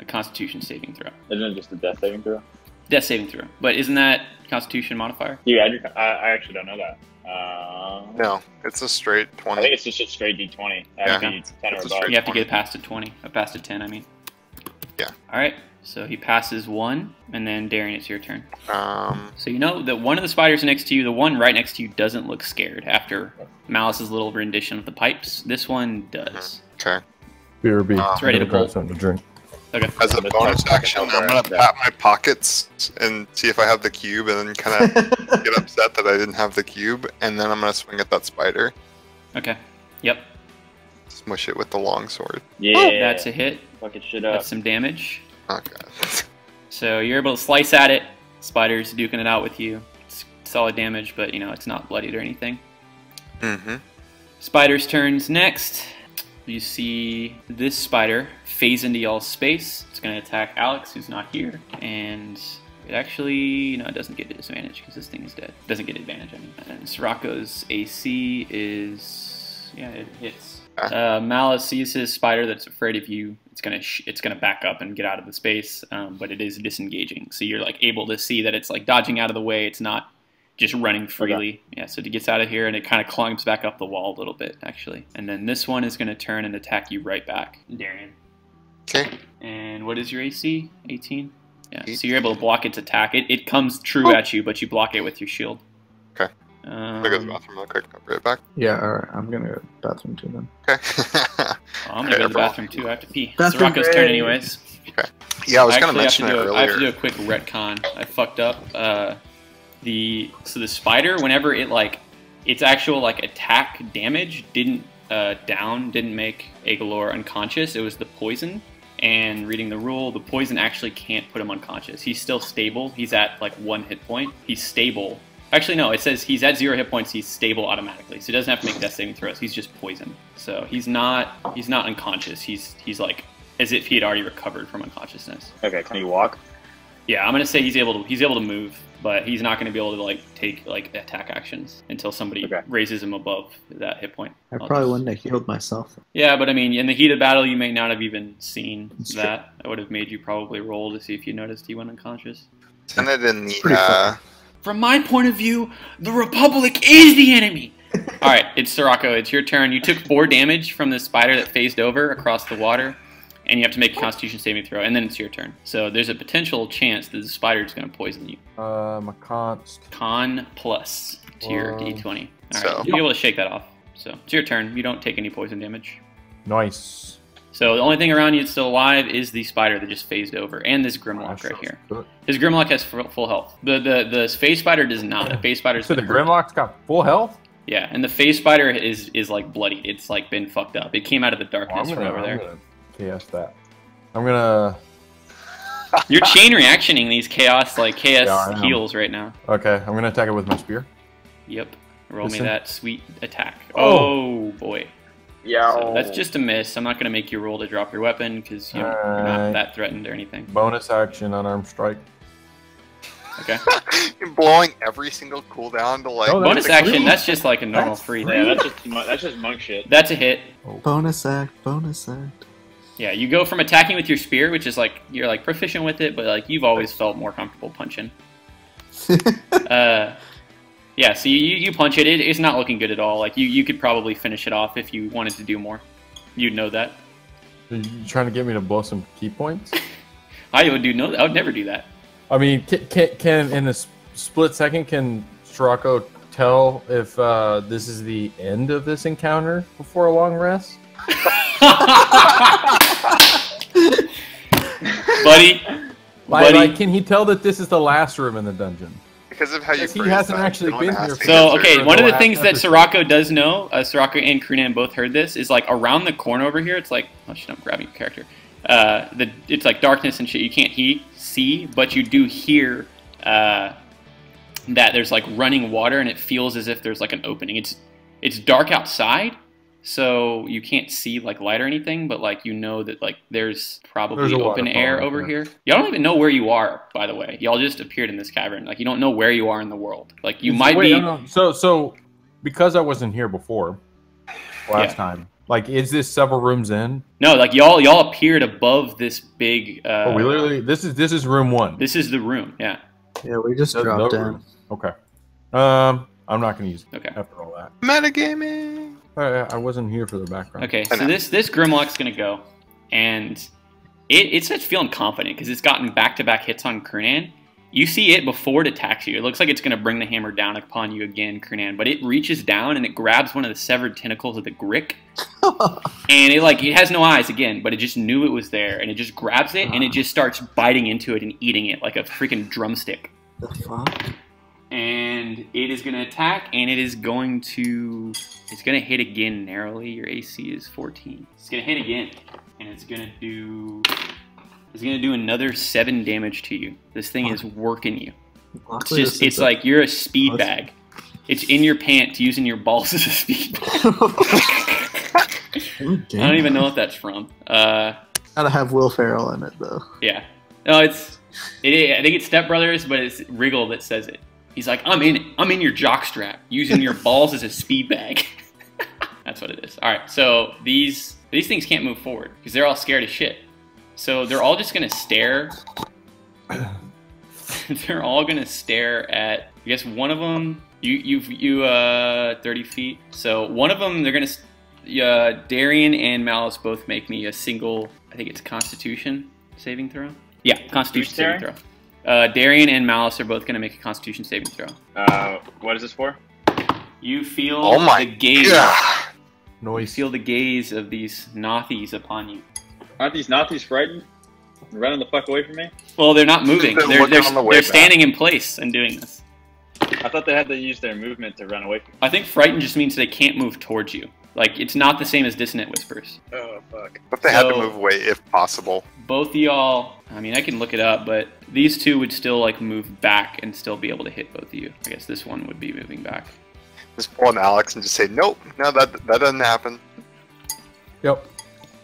a Constitution saving throw.
Isn't it just a death saving throw?
Death saving throw. But isn't that Constitution modifier?
You add your. I actually don't know that.
No, it's a straight
I
20.
think it's just a straight D20.
Yeah.
Be 10 or
It's a
above.
straight
You have to
20.
get past a 20. Past a 10, I mean.
Yeah.
Alright, so he passes 1, and then Darian, it's your turn.
Um,
So you know that one of the spiders next to you, the one right next to you, doesn't look scared after Malice's little rendition of the pipes. This one does.
okay.
BRB.
It's ready to
Grab
bolt.
something to drink.
Okay.
As a bonus action, I'm gonna pat my pockets and see if I have the cube, and then kind of get upset that I didn't have the cube, and then I'm gonna swing at that spider,
Okay. Yep.
smush it with the long sword.
Yeah.
That's a hit.
Fuck it shit up.
That's some damage.
Oh god.
So you're able to slice at it. Spider's duking it out with you. It's solid damage, but you know, it's not bloodied or anything.
Mm-hmm.
Spider's turns next. You see this spider phase into y'all's space. It's going to attack Alex, who's not here. And it actually, no, it doesn't get a disadvantage because this thing is dead. It doesn't get advantage, I mean. And Sirocco's AC is, yeah, it hits. Malice sees his spider that's afraid of you. It's gonna back up and get out of the space, but it is disengaging. So you're like able to see that it's like dodging out of the way. It's not just running freely. Okay. Yeah, so it gets out of here and it kind of climbs back up the wall a little bit, actually. And then this one is going to turn and attack you right back, Darian.
Okay.
And what is your AC? 18? Yeah,
18.
so you're able to block its attack. It comes true at you, but you block it with your shield.
Okay. I'll go to the bathroom real quick. I'll be right back.
Yeah, alright. I'm gonna go to the bathroom too then.
Okay.
Well, I'm going to go to the bathroom too. I have to pee.
Bathroom
Sirocco's turn anyways.
Okay. Yeah, I was
Actually,
gonna mention it
I have to do
earlier.
a quick retcon. I fucked up. So the spider, whenever it its actual attack damage didn't make Agalor unconscious. It was the poison. And reading the rule, the poison actually can't put him unconscious. He's still stable. He's at 1 hit point. He's stable. Actually, no. It says he's at 0 hit points. He's stable automatically. So he doesn't have to make death saving throws. He's just poisoned. So he's not unconscious. He's like as if he had already recovered from unconsciousness.
Okay, can you walk?
Yeah, I'm gonna say he's able to move, but he's not gonna be able to take attack actions until somebody raises him above that hit point.
I probably wouldn't have healed myself.
Yeah, but I mean, in the heat of battle, you may not have even seen
That's
that. I would have made you probably roll to see if you noticed he went unconscious.
Send it in
Pretty
the
From my point of view, the Republic is the enemy. All right, it's Sirocco. It's your turn. You took 4 damage from the spider that phased over across the water, and you have to make a Constitution saving throw, and then it's your turn. So there's a potential chance that the spider is going to poison you.
My const.
Con plus to your D20. All right,
So-
you'll be able to shake that off. So it's your turn. You don't take any poison damage.
Nice.
So the only thing around you that's still alive is the spider that just phased over, and this Grimlock right here. His Grimlock has full health. The phase spider does not. The phase spider's
So the
been hurt.
Grimlock's got full health?
Yeah, and the phase spider is like bloodied. It's like been fucked up. It came out of the darkness from over there.
Chaos that. I'm gonna.
You're chain reactioning these chaos
Yeah, I am.
heals right now.
Okay, I'm gonna attack it with my spear.
Yep. Roll
Listen.
me that sweet attack.
Oh.
Oh boy.
Yeah.
So that's just a miss. I'm not going to make you roll to drop your weapon because you're not
Alright.
that threatened or anything.
Bonus action, unarmed strike.
Okay.
You're blowing every single cooldown to like.
No,
Bonus
That's a
action,
free.
that's just like a normal
That's
free
Yeah,
thing.
that's just monk shit.
That's a hit.
Bonus act, bonus act.
Yeah, you go from attacking with your spear, which is like, you're like proficient with it, but like you've always felt more comfortable punching. Yeah, so you punch it. It's not looking good at all. Like you could probably finish it off if you wanted to do more. You'd know that.
Are you trying to get me to blow some key points?
I would never do that.
I mean, can in a split second, can Sirocco tell if this is the end of this encounter before a long rest?
Buddy,
Like, can he tell that this is the last room in the dungeon?
Because of how you
Because he
phrased
hasn't
that,
actually
no
been
one
here
asked
for-
me
So,
to
okay,
answer.
one of the
last
things that
episode.
Sirocco does know, Sirocco and Krunan both heard this, is like around the corner over here, it's like, oh shit, I'm grabbing your character. It's like darkness and shit, you can't see, but you do hear that there's like running water and it feels as if there's like an opening. It's dark outside, so you can't see like light or anything, but like you know that like there's probably
There's a
open
waterfall
air
right
over
there.
here. Y'all don't even know where you are, by the way. Y'all just appeared in this cavern. Like you don't know where you are in the world. Like you might
Wait,
be.
no, no. So because I wasn't here before last
Yeah.
time, like, is this several rooms in?
No, like y'all appeared above this big.
Oh, we literally this is room 1.
This is the room. Yeah.
Yeah, we just
No-
dropped
no
in.
room. Okay. I'm not gonna use it
Okay.
after all that.
Metagaming.
I wasn't here for the background.
Okay.
I
So
know.
this Grimlock's gonna go, and it starts feeling confident because it's gotten back-to-back hits on Krunan. You see it before it attacks you. It looks like it's gonna bring the hammer down upon you again, Krunan. But it reaches down and it grabs one of the severed tentacles of the Grick, and it has no eyes again, but it just knew it was there, and it just grabs it and it just starts biting into it and eating it like a freaking drumstick.
The fuck?
And it is going to attack, and it is going to... It's going to hit again narrowly. Your AC is 14. It's going to hit again, and it's going to do... It's going to do another 7 damage to you. This thing is working you. It's
Luckily,
just...
this
It's
is a-
like you're a speed
Let's-
bag. It's in your pants using your balls as a speed bag. I don't even know what that's from.
Gotta have Will Ferrell in it though.
Yeah. No, I think it's Step Brothers, but it's Wriggle that says it. He's like, I'm in it. I'm in your jockstrap, using your balls as a speed bag. That's what it is. All right, so these things can't move forward because they're all scared as shit. So they're all just gonna stare. They're all gonna stare at. I guess one of them. You 30 feet. So one of them, they're gonna. Darian and Malice both make me a single. I think it's Constitution saving throw. Yeah, Constitution saving throw. Darian and Malice are both going to make a Constitution saving throw.
What is this for?
You feel
Oh my
the gaze.
god.
You
Noise.
feel the gaze of these Nothies upon you.
Aren't these Nazis frightened? Running the fuck away from me?
Well, they're not moving.
They're
They're
looking on the way
they're
back.
standing in place and doing this.
I thought they had to use their movement to run away from me.
I think frightened just means they can't move towards you. Like it's not the same as dissonant whispers.
Oh fuck.
But they had to
So-
move away if possible.
Both of y'all. I mean, I can look it up, but these two would still like move back and still be able to hit both of you. I guess this one would be moving back.
Just pull an Alex and just say, nope, no, that doesn't happen.
Yep.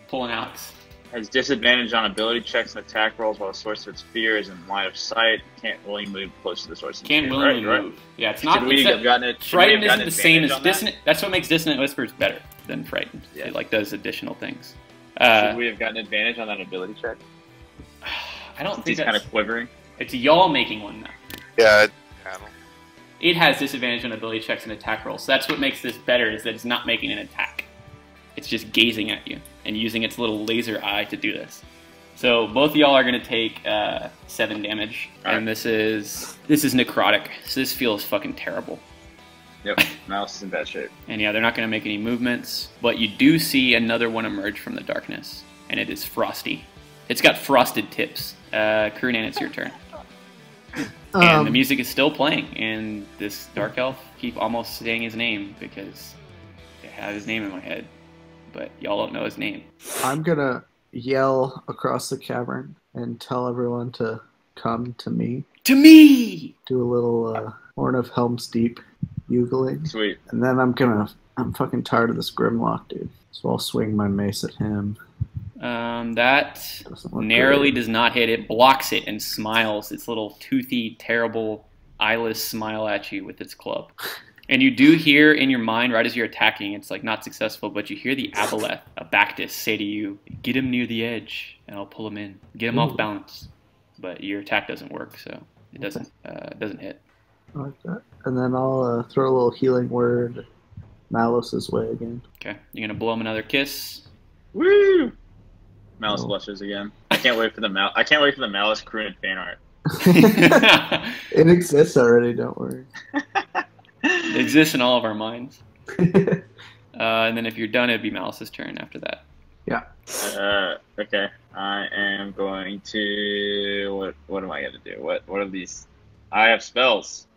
Pulling Alex.
Has disadvantage on ability checks and attack rolls while the source of its fear is in line of sight. Can't willingly move close to the source of its
Can't
fear.
willingly
Right.
move. Yeah, it's not.
Should we
it's
have gotten it?
Frightened isn't the same as
dissonant.
dissonant. That's what makes dissonant whispers better than frightened.
Yeah.
It like does additional things.
Should we have gotten advantage on that ability check?
I don't think
He's
that's.
kind of quivering.
It's y'all making one now.
Yeah, I don't.
it has disadvantage on ability checks and attack rolls. So that's what makes this better, is that it's not making an attack. It's just gazing at you and using its little laser eye to do this. So both of y'all are going to take 7 damage, and this is necrotic. So this feels fucking terrible.
Yep, Mouse is in bad shape.
And yeah, they're not going to make any movements, but you do see another one emerge from the darkness, and it is frosty. It's got frosted tips. Krunan, it's your turn. And the music is still playing, and this dark elf keep almost saying his name because I have his name in my head, but y'all don't know his name.
I'm gonna yell across the cavern and tell everyone to come to me.
To me!
Do a little Horn of Helm's Deep bugling.
Sweet.
And then I'm fucking tired of this Grimlock, dude. So I'll swing my mace at him.
That narrowly does not hit. It blocks it and smiles its little toothy, terrible, eyeless smile at you with its club. And you do hear in your mind, right as you're attacking, it's like not successful, but you hear the aboleth, a Bactus, say to you, "Get him near the edge, and I'll pull him in. Get him off balance." But your attack doesn't work, so it doesn't hit.
I like that. And then I'll throw a little healing word Malice's way again.
Okay, you're gonna blow him another kiss.
Woo! Malice blushes again. I can't wait for the Malice Krunan fan art.
It exists already. Don't worry.
It exists in all of our minds. And then if you're done, it'd be Malice's turn after that.
Yeah.
Okay. I am going to... What am I going to do? What are these? I have spells.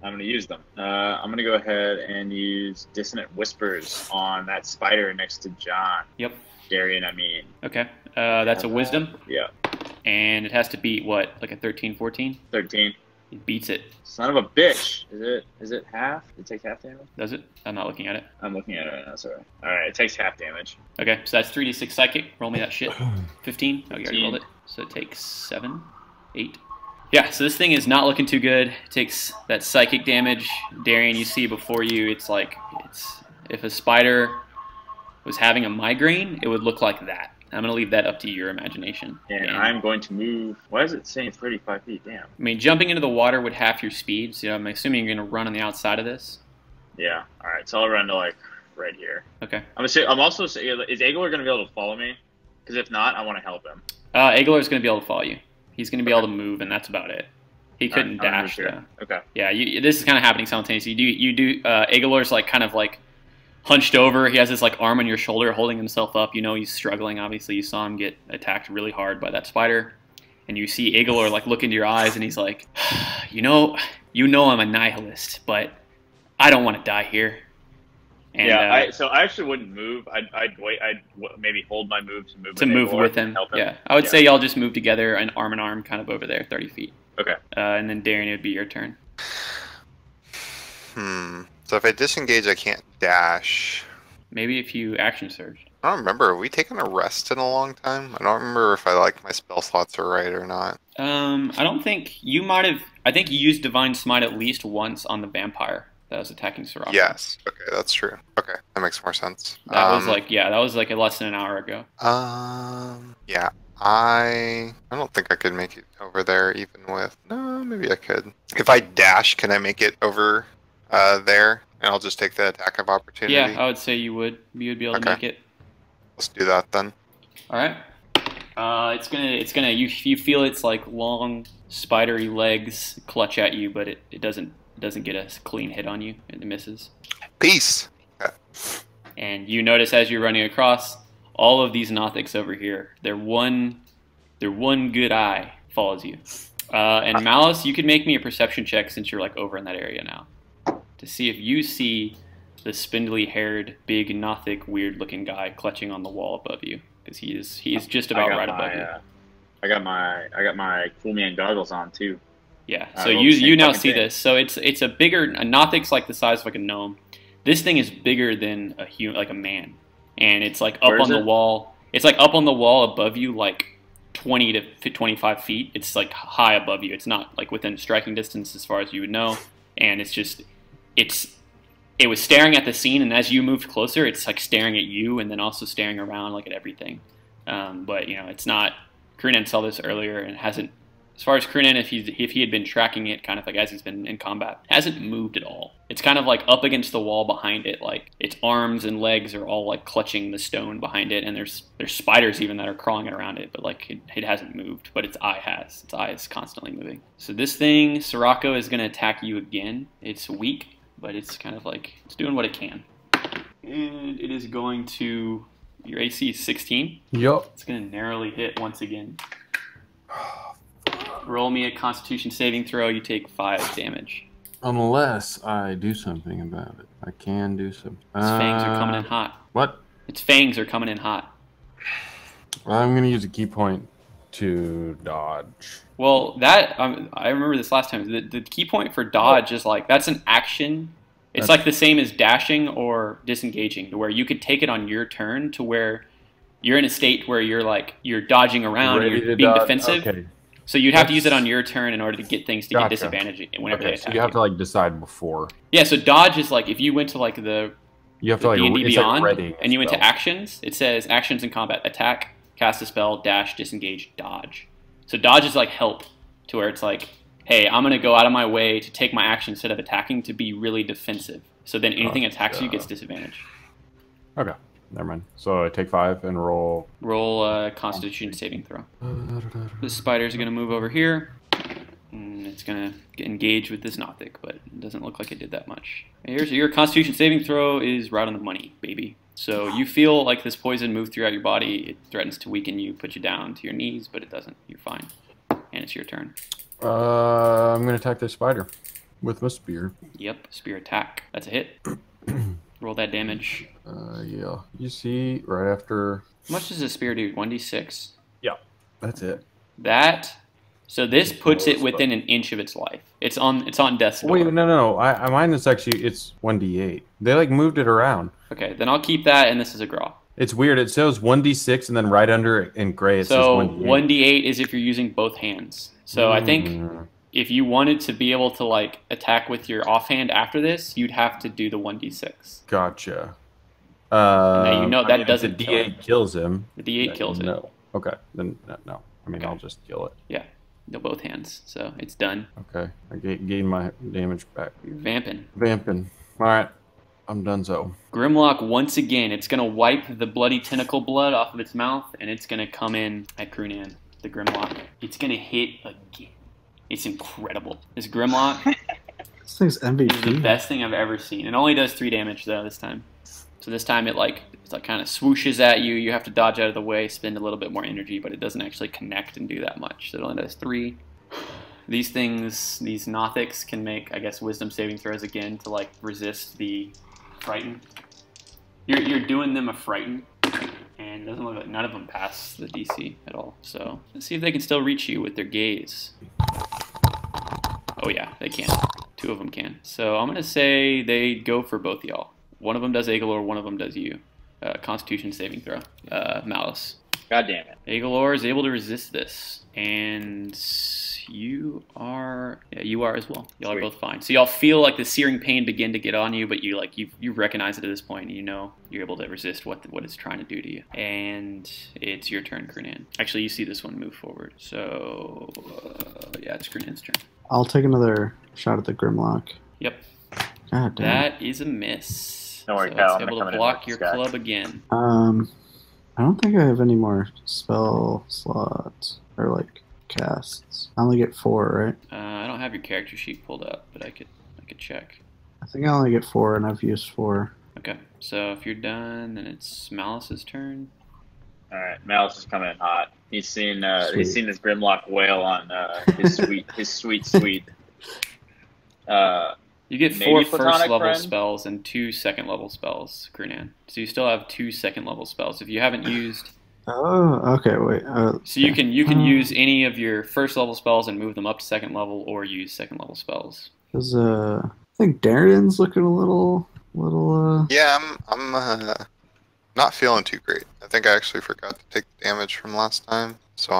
I'm going to use them. I'm going to go ahead and use Dissonant Whispers on that spider next to John.
Yep.
Darian, I mean.
Okay. That's a wisdom.
Yeah.
And it has to beat what? Like a 13, 14?
13.
It beats it.
Son of a bitch. Is it half? It takes half damage?
Does it? I'm not looking at it.
I'm looking at it right now, sorry. Alright, it takes half damage.
Okay, so that's 3d6 psychic. Roll me that shit. 15? Oh, you already
15.
rolled it. So it takes 7, 8. Yeah, so this thing is not looking too good. It takes that psychic damage. Darian, you see before you, it's like, if a spider was having a migraine, it would look like that. I'm going to leave that up to your imagination.
And I'm going to move... Why is it saying 35 feet? Damn.
I mean, jumping into the water would half your speed, so I'm assuming you're going to run on the outside of this.
Yeah. Alright, so I'll run to, like, right here.
Okay.
I'm also saying... Is Aegler going to be able to follow me? Because if not, I want to help him.
Aegler's going to be able to follow you. He's going to be able to move, and that's about it. He couldn't dash, though.
Okay.
Yeah, this is kind of happening simultaneously. Aegler's, like, kind of, like, hunched over. He has his like arm on your shoulder holding himself up. You know he's struggling. Obviously, you saw him get attacked really hard by that spider. And you see Aegler like look into your eyes and he's like, you know I'm a nihilist, but I don't want to die here. And,
yeah, so I actually wouldn't move. I'd wait. I'd maybe hold my move to move
with him. Yeah, I would say y'all just move together and arm in arm kind of over there, 30 feet.
Okay.
And then Darian, it would be your turn.
So if I disengage, I can't dash.
Maybe if you action surge.
I don't remember. Have we taken a rest in a long time? I don't remember if my spell slots are right or not.
I don't think you might have. I think you used Divine Smite at least once on the vampire that was attacking Sirocco.
Yes. Okay, that's true. Okay, that makes more sense.
That was like less than an hour ago.
Yeah. I don't think I could make it over there even with... No, maybe I could. If I dash, can I make it over there? And I'll just take the attack of opportunity?
Yeah, I would say you would. You would be able to make it.
Let's do that then.
Alright. It's gonna you feel its like long spidery legs clutch at you, but it doesn't get a clean hit on you, and it misses.
Peace! Okay.
And you notice as you're running across, all of these Nothics over here, their one good eye follows you. And Malice, you could make me a perception check since you're like over in that area now, to see if you see the spindly-haired, big Nothic, weird-looking guy clutching on the wall above you, because he is just about right above you.
I got my cool man goggles on too.
Yeah, so you now see this. So it's a Nothic's like the size of like a gnome. This thing is bigger than like a man, and it's like up on the wall. It's like up on the wall above you, like 20 to 25 feet. It's like high above you. It's not like within striking distance as far as you would know, and it was staring at the scene, and as you moved closer, it's like staring at you, and then also staring around like at everything. But it's not. Krunan saw this earlier and hasn't As far as Krunan, if he had been tracking it kind of like as he's been in combat, it hasn't moved at all. It's kind of like up against the wall behind it, like its arms and legs are all like clutching the stone behind it, and there's spiders even that are crawling around it, but like it hasn't moved, but its eye has. Its eye is constantly moving. So this thing, Sirocco, is going to attack you again. It's weak, but it's kind of like, it's doing what it can. And it is going to, your AC is 16.
Yup.
It's going to narrowly hit once again. Roll me a Constitution saving throw. You take 5 damage.
Unless I do something about it. I can do something.
Its fangs are coming in hot.
What?
Its fangs are coming in hot.
I'm going to use a key point to dodge.
Well, that, I remember this last time. The key point for dodge is like, that's an action. It's like the same as dashing or disengaging, to where you could take it on your turn to where you're in a state where you're dodging around, and you're being defensive. Okay. So you'd have to use it on your turn in order to get things to get disadvantage whenever they attack.
So you have to like decide before.
Yeah, so dodge is like if you went to like
you have to like
D&D Beyond
like
and you went to actions, it says actions in combat: attack, cast a spell, dash, disengage, dodge. So dodge is like help, to where it's like, hey, I'm going to go out of my way to take my action instead of attacking to be really defensive. So then anything attacks you gets disadvantage.
Okay, never mind. So I take 5 and roll.
Roll a Constitution saving throw. The spider's going to move over here. And it's going to engage with this Nothic, but it doesn't look like it did that much. Here's your Constitution saving throw is right on the money, baby. So you feel like this poison move throughout your body. It threatens to weaken you, put you down to your knees, but it doesn't. You're fine. And it's your turn.
I'm going to attack this spider with my spear.
Yep, spear attack. That's a hit. Roll that damage.
Yeah. You see, right after...
How much does a spear do? 1d6?
Yeah, that's it.
So this puts it within an inch of its life. It's on death's door.
Wait, no. Mine is actually, it's 1d8. They like moved it around.
Okay, then I'll keep that, and this is a graw.
It's weird. It says 1d6, and then right under it in gray it says 1d8.
1d8 is if you're using both hands. So I think if you wanted to be able to like attack with your offhand after this, you'd have to do the 1d6.
Gotcha.
Now you know that doesn't
the D8 kills him.
The D8 kills it.
No. Okay. Then no. I mean, I'll just kill it.
Yeah. No, both hands. So it's done.
Okay. I gain my damage back.
You're vamping.
All right. I'm done so.
Grimlock, once again, it's going to wipe the bloody tentacle blood off of its mouth, and it's going to come in at Krunan, the Grimlock. It's going to hit again. It's incredible. This Grimlock
This thing's MVP.
is the best thing I've ever seen. It only does 3 damage, though, this time. So this time it's like kind of swooshes at you. You have to dodge out of the way, spend a little bit more energy, but it doesn't actually connect and do that much. So it only does 3. These things, these Nothics can make, I guess, wisdom saving throws again to like resist the frighten. You're doing them a frighten, and it doesn't look like none of them pass the DC at all. So let's see if they can still reach you with their gaze. Oh yeah, they can. 2 of them can. So I'm gonna say they go for both y'all. One of them does Agalor, one of them does you. Constitution saving throw. Malice.
God damn it.
Agalor is able to resist this, and you are as well. Y'all are both fine. So y'all feel like the searing pain begin to get on you, but you recognize it at this point, and you know you're able to resist what it's trying to do to you. And it's your turn, Krunan. Actually, you see this one move forward. So yeah, it's Krunan's turn.
I'll take another shot at the Grimlock.
Yep.
God damn.
That is a miss.
Don't worry,
so
Cal,
it's
I'm
able
coming
to
in
block
with
your
this guy.
club again.
I don't think I have any more spell slots or like casts. I only get 4, right?
I don't have your character sheet pulled up, but I could check.
I think I only get 4, and I've used 4.
Okay, so if you're done, then it's Malice's turn.
All right, Malice is coming in hot. He's seen his Grimlock wail on his sweet.
You get
Maybe
4 first
Platonic
level
Friend?
spells and 2 second level spells, Krunan. So you still have 2 second level spells. If you haven't used,
Oh, okay, wait.
so you can use any of your first level spells and move them up to second level, or use second level spells.
Because I think Darren's looking a little.
Yeah, I'm not feeling too great. I think I actually forgot to take damage from last time, so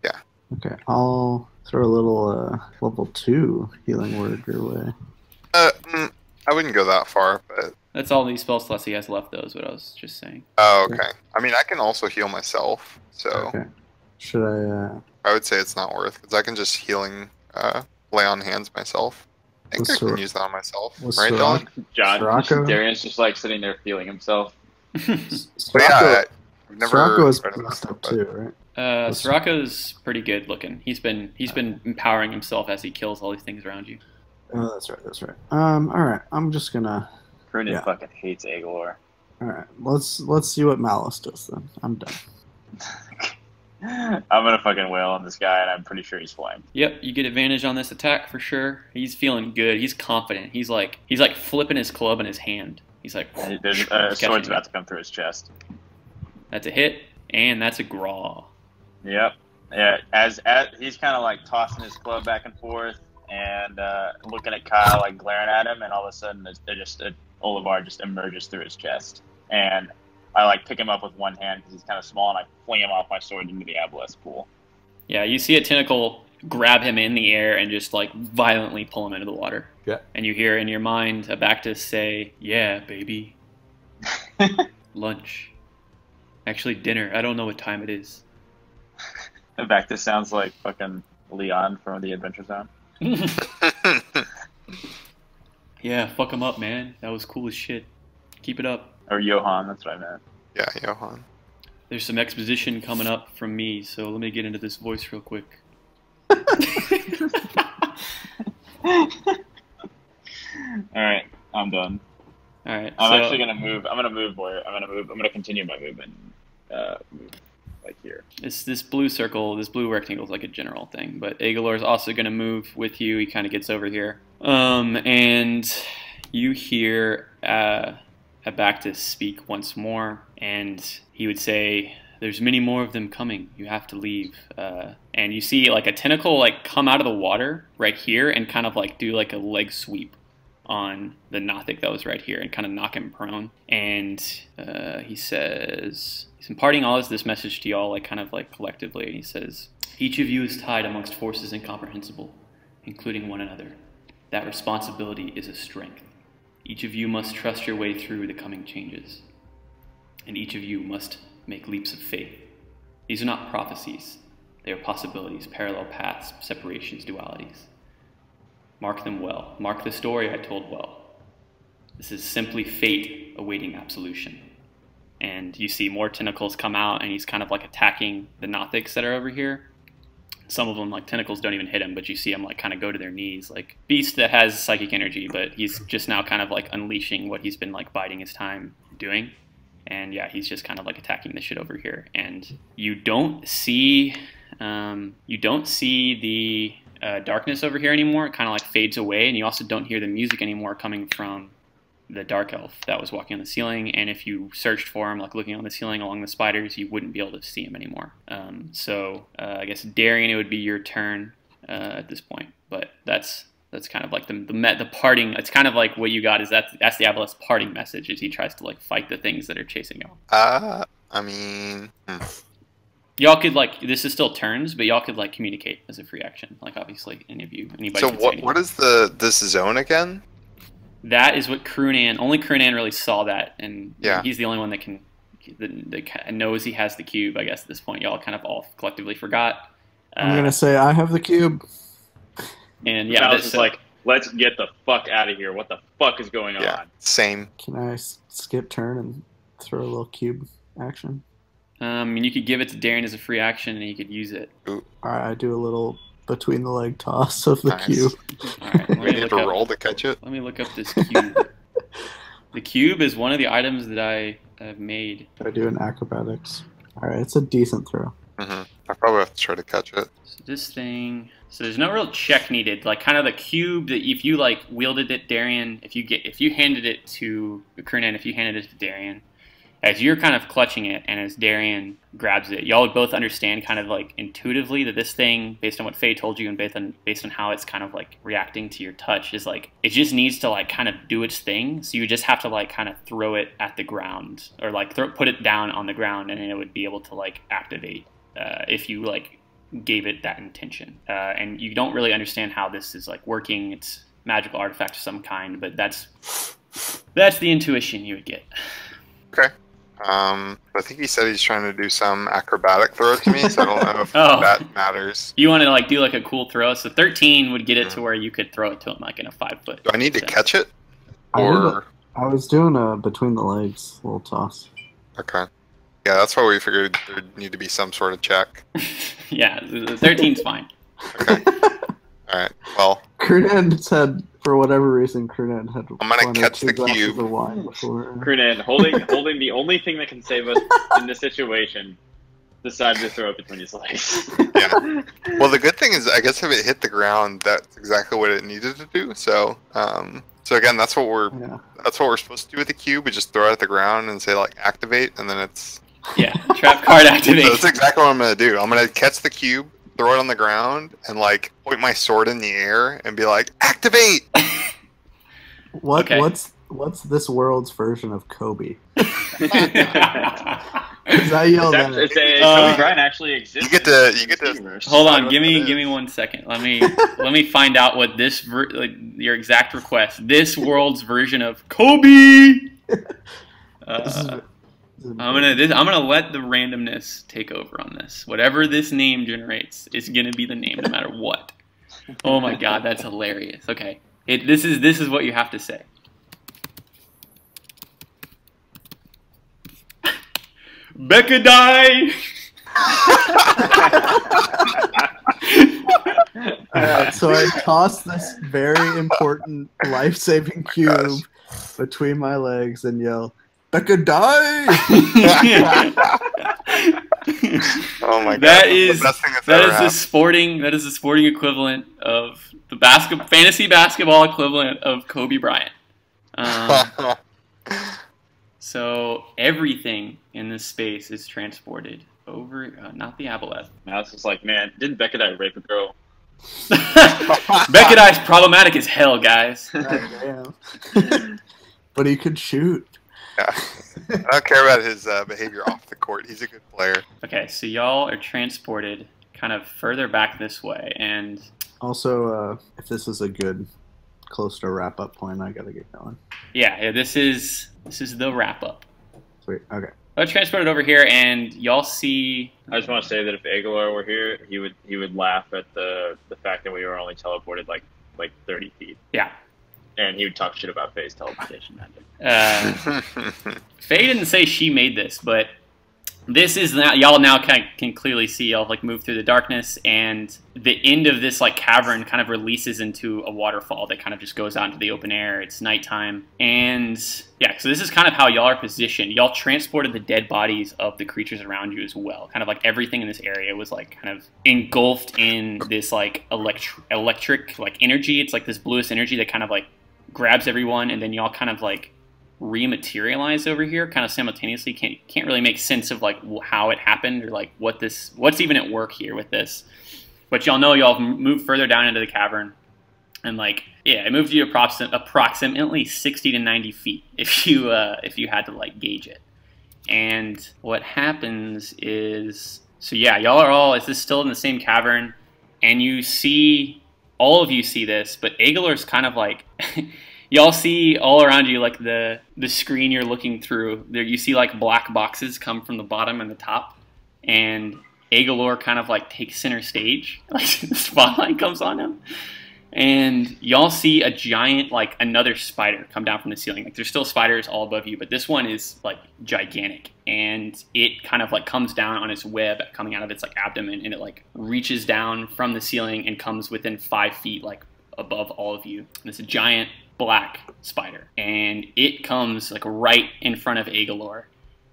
yeah.
Okay, I'll throw a little level 2 healing word your way.
I wouldn't go that far, but...
That's all these spell slots he has left, though, is what I was just saying.
Oh, okay. I mean, I can also heal myself, so...
Okay. Should I
I would say it's not worth, because I can just healing lay on hands myself. I think I can use that on myself, right, Dylan?
John,
Sirocco?
Darian's just like sitting there feeling himself.
But yeah, I've never
Sirocco is
tried it
messed up
before,
too, right?
Sirocco's pretty good looking. He's been empowering himself as he kills all these things around you.
Oh, that's right. That's right. All right. I'm just gonna.
Prunin fucking hates Agalor.
All right. Let's see what Malice does then. I'm done.
I'm gonna fucking wail on this guy, and I'm pretty sure he's flanked.
Yep, you get advantage on this attack for sure. He's feeling good. He's confident. He's like flipping his club in his hand. He's like,
There's a sword's about to come through his chest.
That's a hit, and that's a graw.
Yep. Yeah. As he's kind of like tossing his club back and forth, and looking at Kyle, like glaring at him, and all of a sudden, Olivar just emerges through his chest, and I like pick him up with one hand because he's kind of small, and I fling him off my sword into the aboleth pool.
Yeah, you see a tentacle grab him in the air and just like violently pull him into the water.
Yeah.
And you hear in your mind Abactus say, "Yeah, baby, lunch. Actually, dinner. I don't know what time it is."
Abactus sounds like fucking Leon from the Adventure Zone.
Yeah, fuck him up, man. That was cool as shit. Keep it up.
Or Johan, that's what I meant.
Yeah, Johan.
There's some exposition coming up from me, so let me get into this voice real quick.
Alright, I'm done.
Alright,
I'm actually gonna move. I'm gonna continue my movement. Move like here.
This blue circle, this blue rectangle is like a general thing, but Agalor is also going to move with you. He kind of gets over here. And you hear Abactus speak once more, and he would say, "There's many more of them coming. You have to leave." And you see like a tentacle like come out of the water right here and kind of like do like a leg sweep on the Nothic that was right here and kind of knock him prone. And he says, he's imparting all of this message to y'all, like kind of like collectively. And he says, "Each of you is tied amongst forces incomprehensible, including one another. That responsibility is a strength. Each of you must trust your way through the coming changes. And each of you must make leaps of faith. These are not prophecies. They are possibilities, parallel paths, separations, dualities. Mark them well. Mark the story I told well. This is simply fate awaiting absolution." And you see more tentacles come out, and he's kind of like attacking the Nothics that are over here. Some of them, like tentacles, don't even hit him, but you see him like kind of go to their knees, like beast that has psychic energy, but he's just now kind of like unleashing what he's been like biding his time doing. And yeah, he's just kind of like attacking this shit over here. And you don't see the darkness over here anymore. It kind of like fades away, and you also don't hear the music anymore coming from the dark elf that was walking on the ceiling. And if you searched for him, like looking on the ceiling along the spiders, you wouldn't be able to see him anymore. So I guess Darian, it would be your turn at this point. But that's kind of like the parting. It's kind of like what you got is that's the aboleth's parting message as he tries to like fight the things that are chasing y'all.
I mean,
Y'all could like, this is still turns, but y'all could like communicate as a free action. Like obviously anybody.
So what is this zone again?
That is what only Crunan really saw that, and
yeah,
he's the only one that knows he has the cube. I guess at this point, y'all kind of all collectively forgot.
I'm gonna say I have the cube.
And yeah,
Alice is like, "Let's get the fuck out of here. What the fuck is going on?"
Same.
Can I skip turn and throw a little cube action?
And you could give it to Darren as a free action, and he could use it.
All right, I do a little between the leg toss of the cube.
All right,
we need to roll to catch it.
Let me look up this cube. The cube is one of the items that I have made.
I do an acrobatics. All right, it's a decent throw.
I probably have to try to catch it.
So this thing. So there's no real check needed. Like kind of the cube that if you like wielded it, Darian, if you handed it to Kernan, if you handed it to Darian, as you're kind of clutching it, and as Darian grabs it, y'all would both understand kind of like intuitively that this thing, based on what Faye told you and based on how it's kind of like reacting to your touch, is like it just needs to like kind of do its thing. So you just have to like kind of throw it at the ground, or like put it down on the ground, and it would be able to like activate if you like gave it that intention. And you don't really understand how this is like working. It's magical artifact of some kind, but that's the intuition you would get.
Okay. I think he said he's trying to do some acrobatic throw to me, so I don't know if
Oh.
that matters.
You want to like do like a cool throw? So 13 would get it to where you could throw it to him like in a 5 foot.
Do I need to catch it?
I
Or
I was doing a between the legs little toss.
okay. Yeah, that's why we figured there'd need to be some sort of check.
Yeah, the 13's fine.
Okay. Alright. Well,
Crunan had, for whatever reason, Crunan had.
I'm gonna
one or
catch
two
the
glasses
cube.
of wine before.
Crunan, holding the only thing that can save us in this situation, decided to throw it between his legs.
Yeah. Well, the good thing is, I guess if it hit the ground, that's exactly what it needed to do. So, so again, that's what we're supposed to do with the cube. We just throw it at the ground and say like activate, and then it's
Yeah, trap card activate.
So that's exactly what I'm gonna do. I'm gonna catch the cube, throw it on the ground, and like point my sword in the air and be like, activate.
Okay.
What's this world's version of Kobe?
Hold
Because I yelled at it.
Kobe Bryant actually exists.
You get to.
on, give me 1 second. Let me find out what this your exact request. This world's version of Kobe. I'm gonna let the randomness take over on this. Whatever this name generates is gonna be the name no matter what. Oh my god, that's hilarious. Okay, this is what you have to say. Becca die.
Alright, so I toss this very important life-saving cube between my legs and yell, "Becca die!"
Oh my god!
That is
the best thing that's
that
ever
is the sporting equivalent of the fantasy basketball equivalent of Kobe Bryant.
happened.
So everything in this space is transported over, not the aboleth.
Now it's just like, man, didn't Becca die rape a girl?
Becca Dye's problematic as hell, guys.
Damn. But he could shoot.
Yeah. I don't care about his behavior off the court. He's a good player.
Okay, so y'all are transported kind of further back this way, and
Also, if this is a good, close to wrap-up point, I gotta get going.
yeah, this is the wrap up.
Sweet. Okay.
Let's transport it over here, and y'all see.
I just want to say that if Aguilar were here, he would laugh at the fact that we were only teleported like 30 feet.
Yeah.
And he would talk shit about Faye's teleportation that day.
Faye didn't say she made this, but this is now, y'all now can clearly see y'all like move through the darkness, and the end of this like cavern kind of releases into a waterfall that kind of just goes out into the open air. It's nighttime, and yeah, so this is kind of how y'all are positioned. Y'all transported the dead bodies of the creatures around you as well. Kind of like everything in this area was like kind of engulfed in this like electric like energy. It's like this bluish energy that kind of like grabs everyone, and then y'all kind of like rematerialize over here kind of simultaneously. Can't really make sense of like how it happened or like what's even at work here with this, but y'all know y'all moved further down into the cavern, and like yeah, it moved you approximately 60 to 90 feet if you had to like gauge it. And what happens is, so yeah, y'all are all, is this still in the same cavern, and all of you see this, but Aguilar's kind of like y'all see all around you, like the screen you're looking through, there you see like black boxes come from the bottom and the top, and Aguilar kind of like takes center stage, like the spotlight comes on him, and y'all see a giant, like another spider come down from the ceiling. Like there's still spiders all above you, but this one is like gigantic, and it kind of like comes down on its web coming out of its like abdomen, and it like reaches down from the ceiling and comes within 5 feet like above all of you. And it's a giant black spider, and it comes like right in front of Aguilar,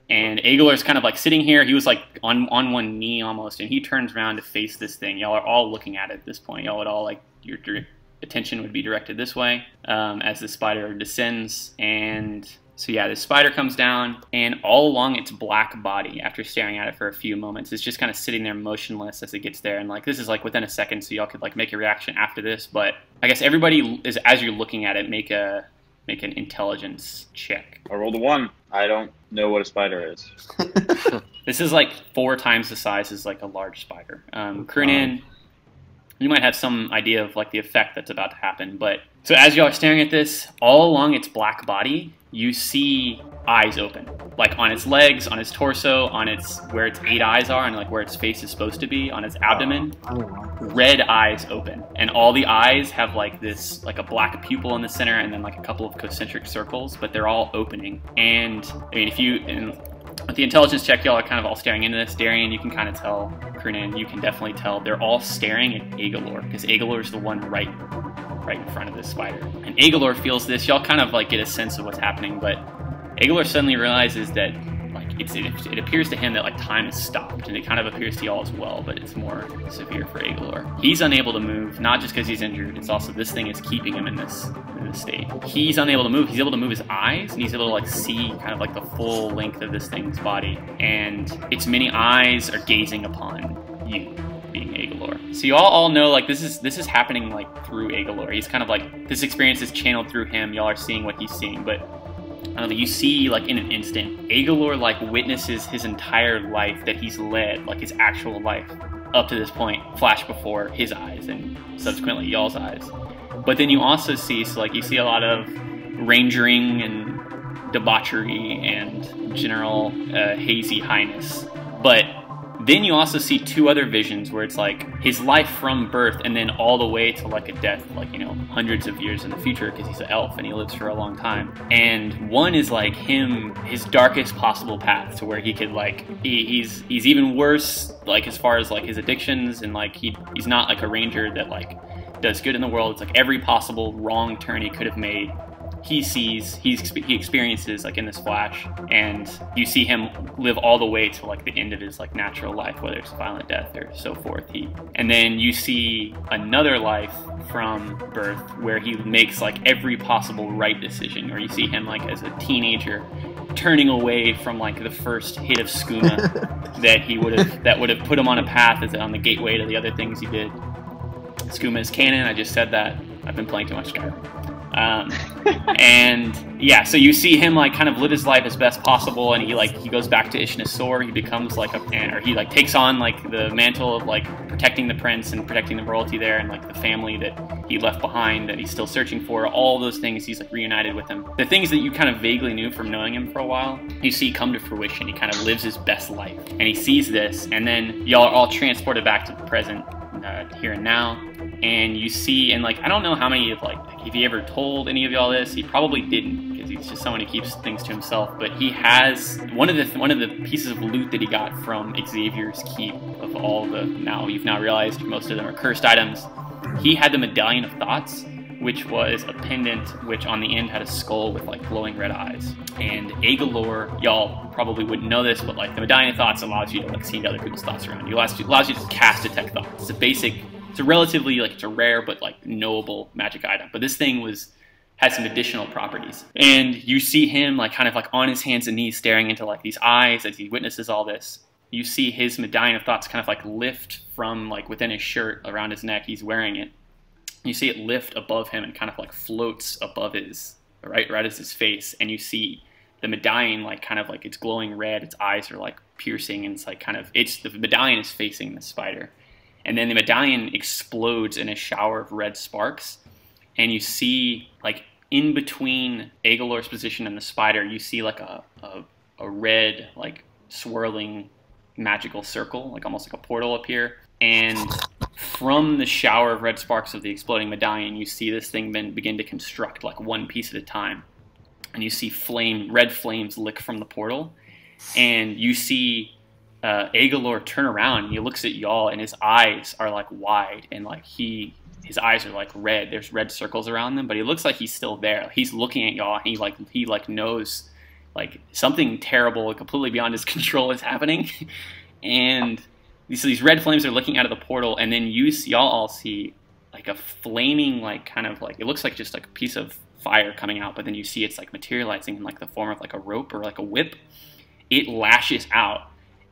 and Aguilar's kind of like sitting here. He was like on one knee almost, and he turns around to face this thing. Y'all are all looking at it at this point. Y'all would all like, your attention would be directed this way as the spider descends. And so yeah, this spider comes down, and all along its black body, after staring at it for a few moments, it's just kind of sitting there motionless as it gets there. And like this is like within a second, so y'all could like make a reaction after this. But I guess everybody is, as you're looking at it, make an intelligence check.
I rolled a 1. I don't know what a spider is.
This is like 4 times the size as like a large spider. Crunan, you might have some idea of like the effect that's about to happen. But so as y'all are staring at this, all along its black body, you see eyes open, like on its legs, on its torso, on its where its 8 eyes are, and like where its face is supposed to be, on its abdomen.
I don't like this.
Red eyes open, and all the eyes have like this, like a black pupil in the center, and then like a couple of concentric circles, but they're all opening. And I mean, with the intelligence check, y'all are kind of all staring into this. Darian, you can kind of tell. Kernan, you can definitely tell. They're all staring at Agalor, because Agalor is the one right in front of this spider. And Agalor feels this. Y'all kind of like get a sense of what's happening, but Agalor suddenly realizes that like it appears to him that like time has stopped, and it kind of appears to y'all as well, but it's more severe for Agalor. He's unable to move, not just because he's injured, it's also this thing is keeping him in this state. He's unable to move. He's able to move his eyes, and he's able to like see kind of like the full length of this thing's body, and its many eyes are gazing upon you, being Agalor. So you all know like this is happening like through Agalor. He's kind of like, this experience is channeled through him. Y'all are seeing what he's seeing, but I don't know, you see like in an instant, Agalor like witnesses his entire life that he's led, like his actual life up to this point, flash before his eyes and subsequently y'all's eyes. But then you also see, so like you see a lot of rangering and debauchery and general hazy highness. But then you also see 2 other visions where it's like his life from birth and then all the way to like a death, like, you know, hundreds of years in the future, because he's an elf and he lives for a long time. And one is like his darkest possible path to where he could like, he's even worse, like as far as like his addictions, and like he's not like a ranger that like does good in the world. It's like every possible wrong turn he could have made, he sees, he experiences like in this flash, and you see him live all the way to like the end of his like natural life, whether it's violent death or so forth. And then you see another life from birth where he makes like every possible right decision, or you see him like as a teenager turning away from like the first hit of skooma that would have put him on a path as on the gateway to the other things he did. Skooma is canon. I just said that. I've been playing too much Skyrim. And yeah, so you see him like kind of live his life as best possible, and he goes back to Ishnasor. He becomes like he like takes on like the mantle of like protecting the prince and protecting the royalty there, and like the family that he left behind that he's still searching for. All those things, he's like reunited with them. The things that you kind of vaguely knew from knowing him for a while, you see come to fruition. He kind of lives his best life, and he sees this, and then y'all are all transported back to the present, here and now. And you see, and like, I don't know how many of like, if he ever told any of y'all this, he probably didn't, because he's just someone who keeps things to himself. But he has one of the pieces of loot that he got from Xavier's keep of all the, you've now realized most of them are cursed items. He had the Medallion of Thoughts, which was a pendant which on the end had a skull with like glowing red eyes. And Agalor, y'all probably wouldn't know this, but like the Medallion of Thoughts allows you to like see into other people's thoughts around you. It allows you to cast detect thoughts. It's a relatively like, it's a rare but like knowable magic item. But this thing had some additional properties. And you see him like kind of like on his hands and knees staring into like these eyes as he witnesses all this. You see his Medallion of Thoughts kind of like lift from like within his shirt around his neck. He's wearing it. You see it lift above him and kind of like floats above his, right as his face. And you see the medallion like kind of like it's glowing red. Its eyes are like piercing, and it's like kind of, the medallion is facing the spider. And then the medallion explodes in a shower of red sparks. And you see, like, in between Agalor's position and the spider, you see, like, a red, like, swirling magical circle, like almost like a portal appear. And from the shower of red sparks of the exploding medallion, you see this thing begin to construct, like, one piece at a time. And you see red flames lick from the portal. And you see Agalor turn around, and he looks at y'all, and his eyes are like wide, and like his eyes are like red. There's red circles around them, but he looks like he's still there. He's looking at y'all, and he knows like something terrible, completely beyond his control is happening. And these red flames are looking out of the portal, and then y'all all see like a flaming, like kind of like, it looks like just like a piece of fire coming out, but then you see it's like materializing in like the form of like a rope or like a whip. It lashes out,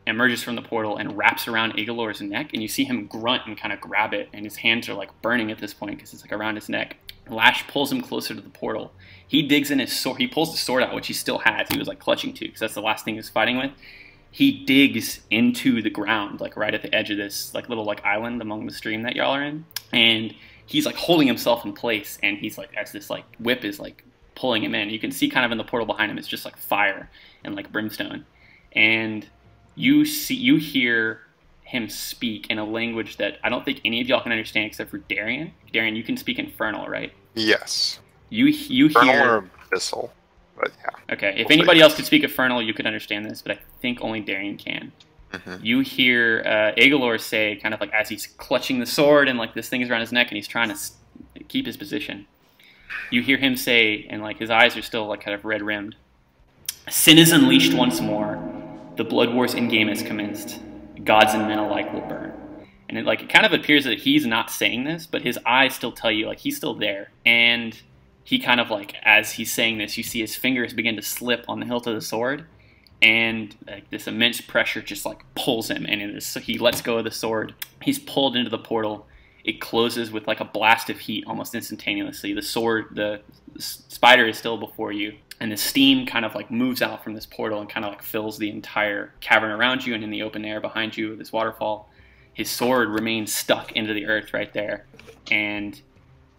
emerges from the portal, and wraps around Agalor's neck, and you see him grunt and kind of grab it, and his hands are like burning at this point because it's like around his neck. Lash pulls him closer to the portal. He digs in his sword. He pulls the sword out, which he still has. He was like clutching to, because that's the last thing he was fighting with. He digs into the ground, like right at the edge of this like little like island among the stream that y'all are in, and he's like holding himself in place, and he's like, as this like whip is like pulling him in. You can see kind of in the portal behind him, it's just like fire and like brimstone. And you hear him speak in a language that I don't think any of y'all can understand except for Darian. Darian, you can speak Infernal, right?
Yes.
You
Infernal
hear...
or Abyssal, but yeah.
Okay, if anybody else could speak Infernal, you could understand this, but I think only Darian can. You hear Agalor say, kind of like as he's clutching the sword and like this thing is around his neck and he's trying to keep his position. You hear him say, and like his eyes are still like kind of red rimmed, "Sin is unleashed once more. The blood wars in game has commenced. Gods and men alike will burn." And it kind of appears that he's not saying this, but his eyes still tell you like he's still there. And he kind of like, as he's saying this, you see his fingers begin to slip on the hilt of the sword. And like this immense pressure just like pulls him, and so he lets go of the sword. He's pulled into the portal. It closes with like a blast of heat almost instantaneously. The spider is still before you, and the steam kind of like moves out from this portal and kind of like fills the entire cavern around you and in the open air behind you, this waterfall. His sword remains stuck into the earth right there, and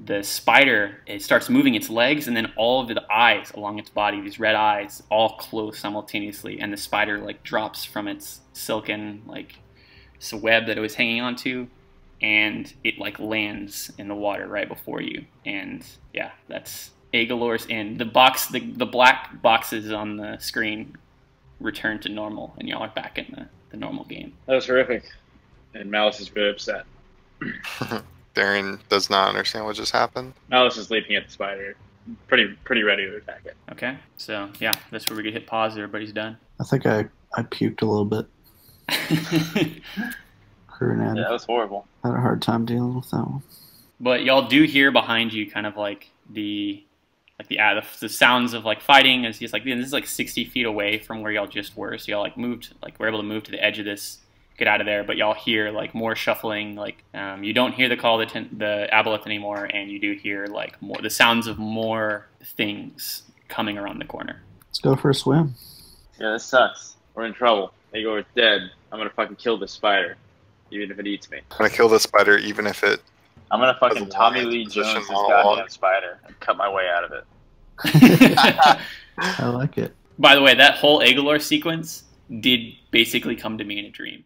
the spider, it starts moving its legs, and then all of the eyes along its body, these red eyes, all close simultaneously, and the spider like drops from its silken like web that it was hanging onto, and it like lands in the water right before you. And yeah, that's Agalor's end. The black boxes on the screen return to normal, and y'all are back in the normal game.
That was horrific, and Malice is very upset.
Darian does not understand what just happened.
Malice is leaping at the spider, pretty ready to attack it.
Okay, so yeah, that's where we get hit pause. Everybody's done.
I think I puked a little bit.
Yeah, that was horrible.
I had a hard time dealing with that one.
But y'all do hear behind you kind of like the sounds of like fighting. As he's like, this is like 60 feet away from where y'all just were. So y'all like were able to move to the edge of this, get out of there. But y'all hear like more shuffling. Like you don't hear the call of the aboleth anymore, and you do hear like the sounds of more things coming around the corner.
Let's go for a swim.
Yeah, this sucks. We're in trouble. Igor's dead. I'm gonna fucking kill this spider, even if it eats me.
I'm gonna kill the spider even if it...
I'm gonna fucking
Doesn't
Tommy
want
Lee
its
Jones
position
this
all
goddamn
along.
spider and cut my way out of it.
I like it.
By the way, that whole Agalor sequence did basically come to me in a dream.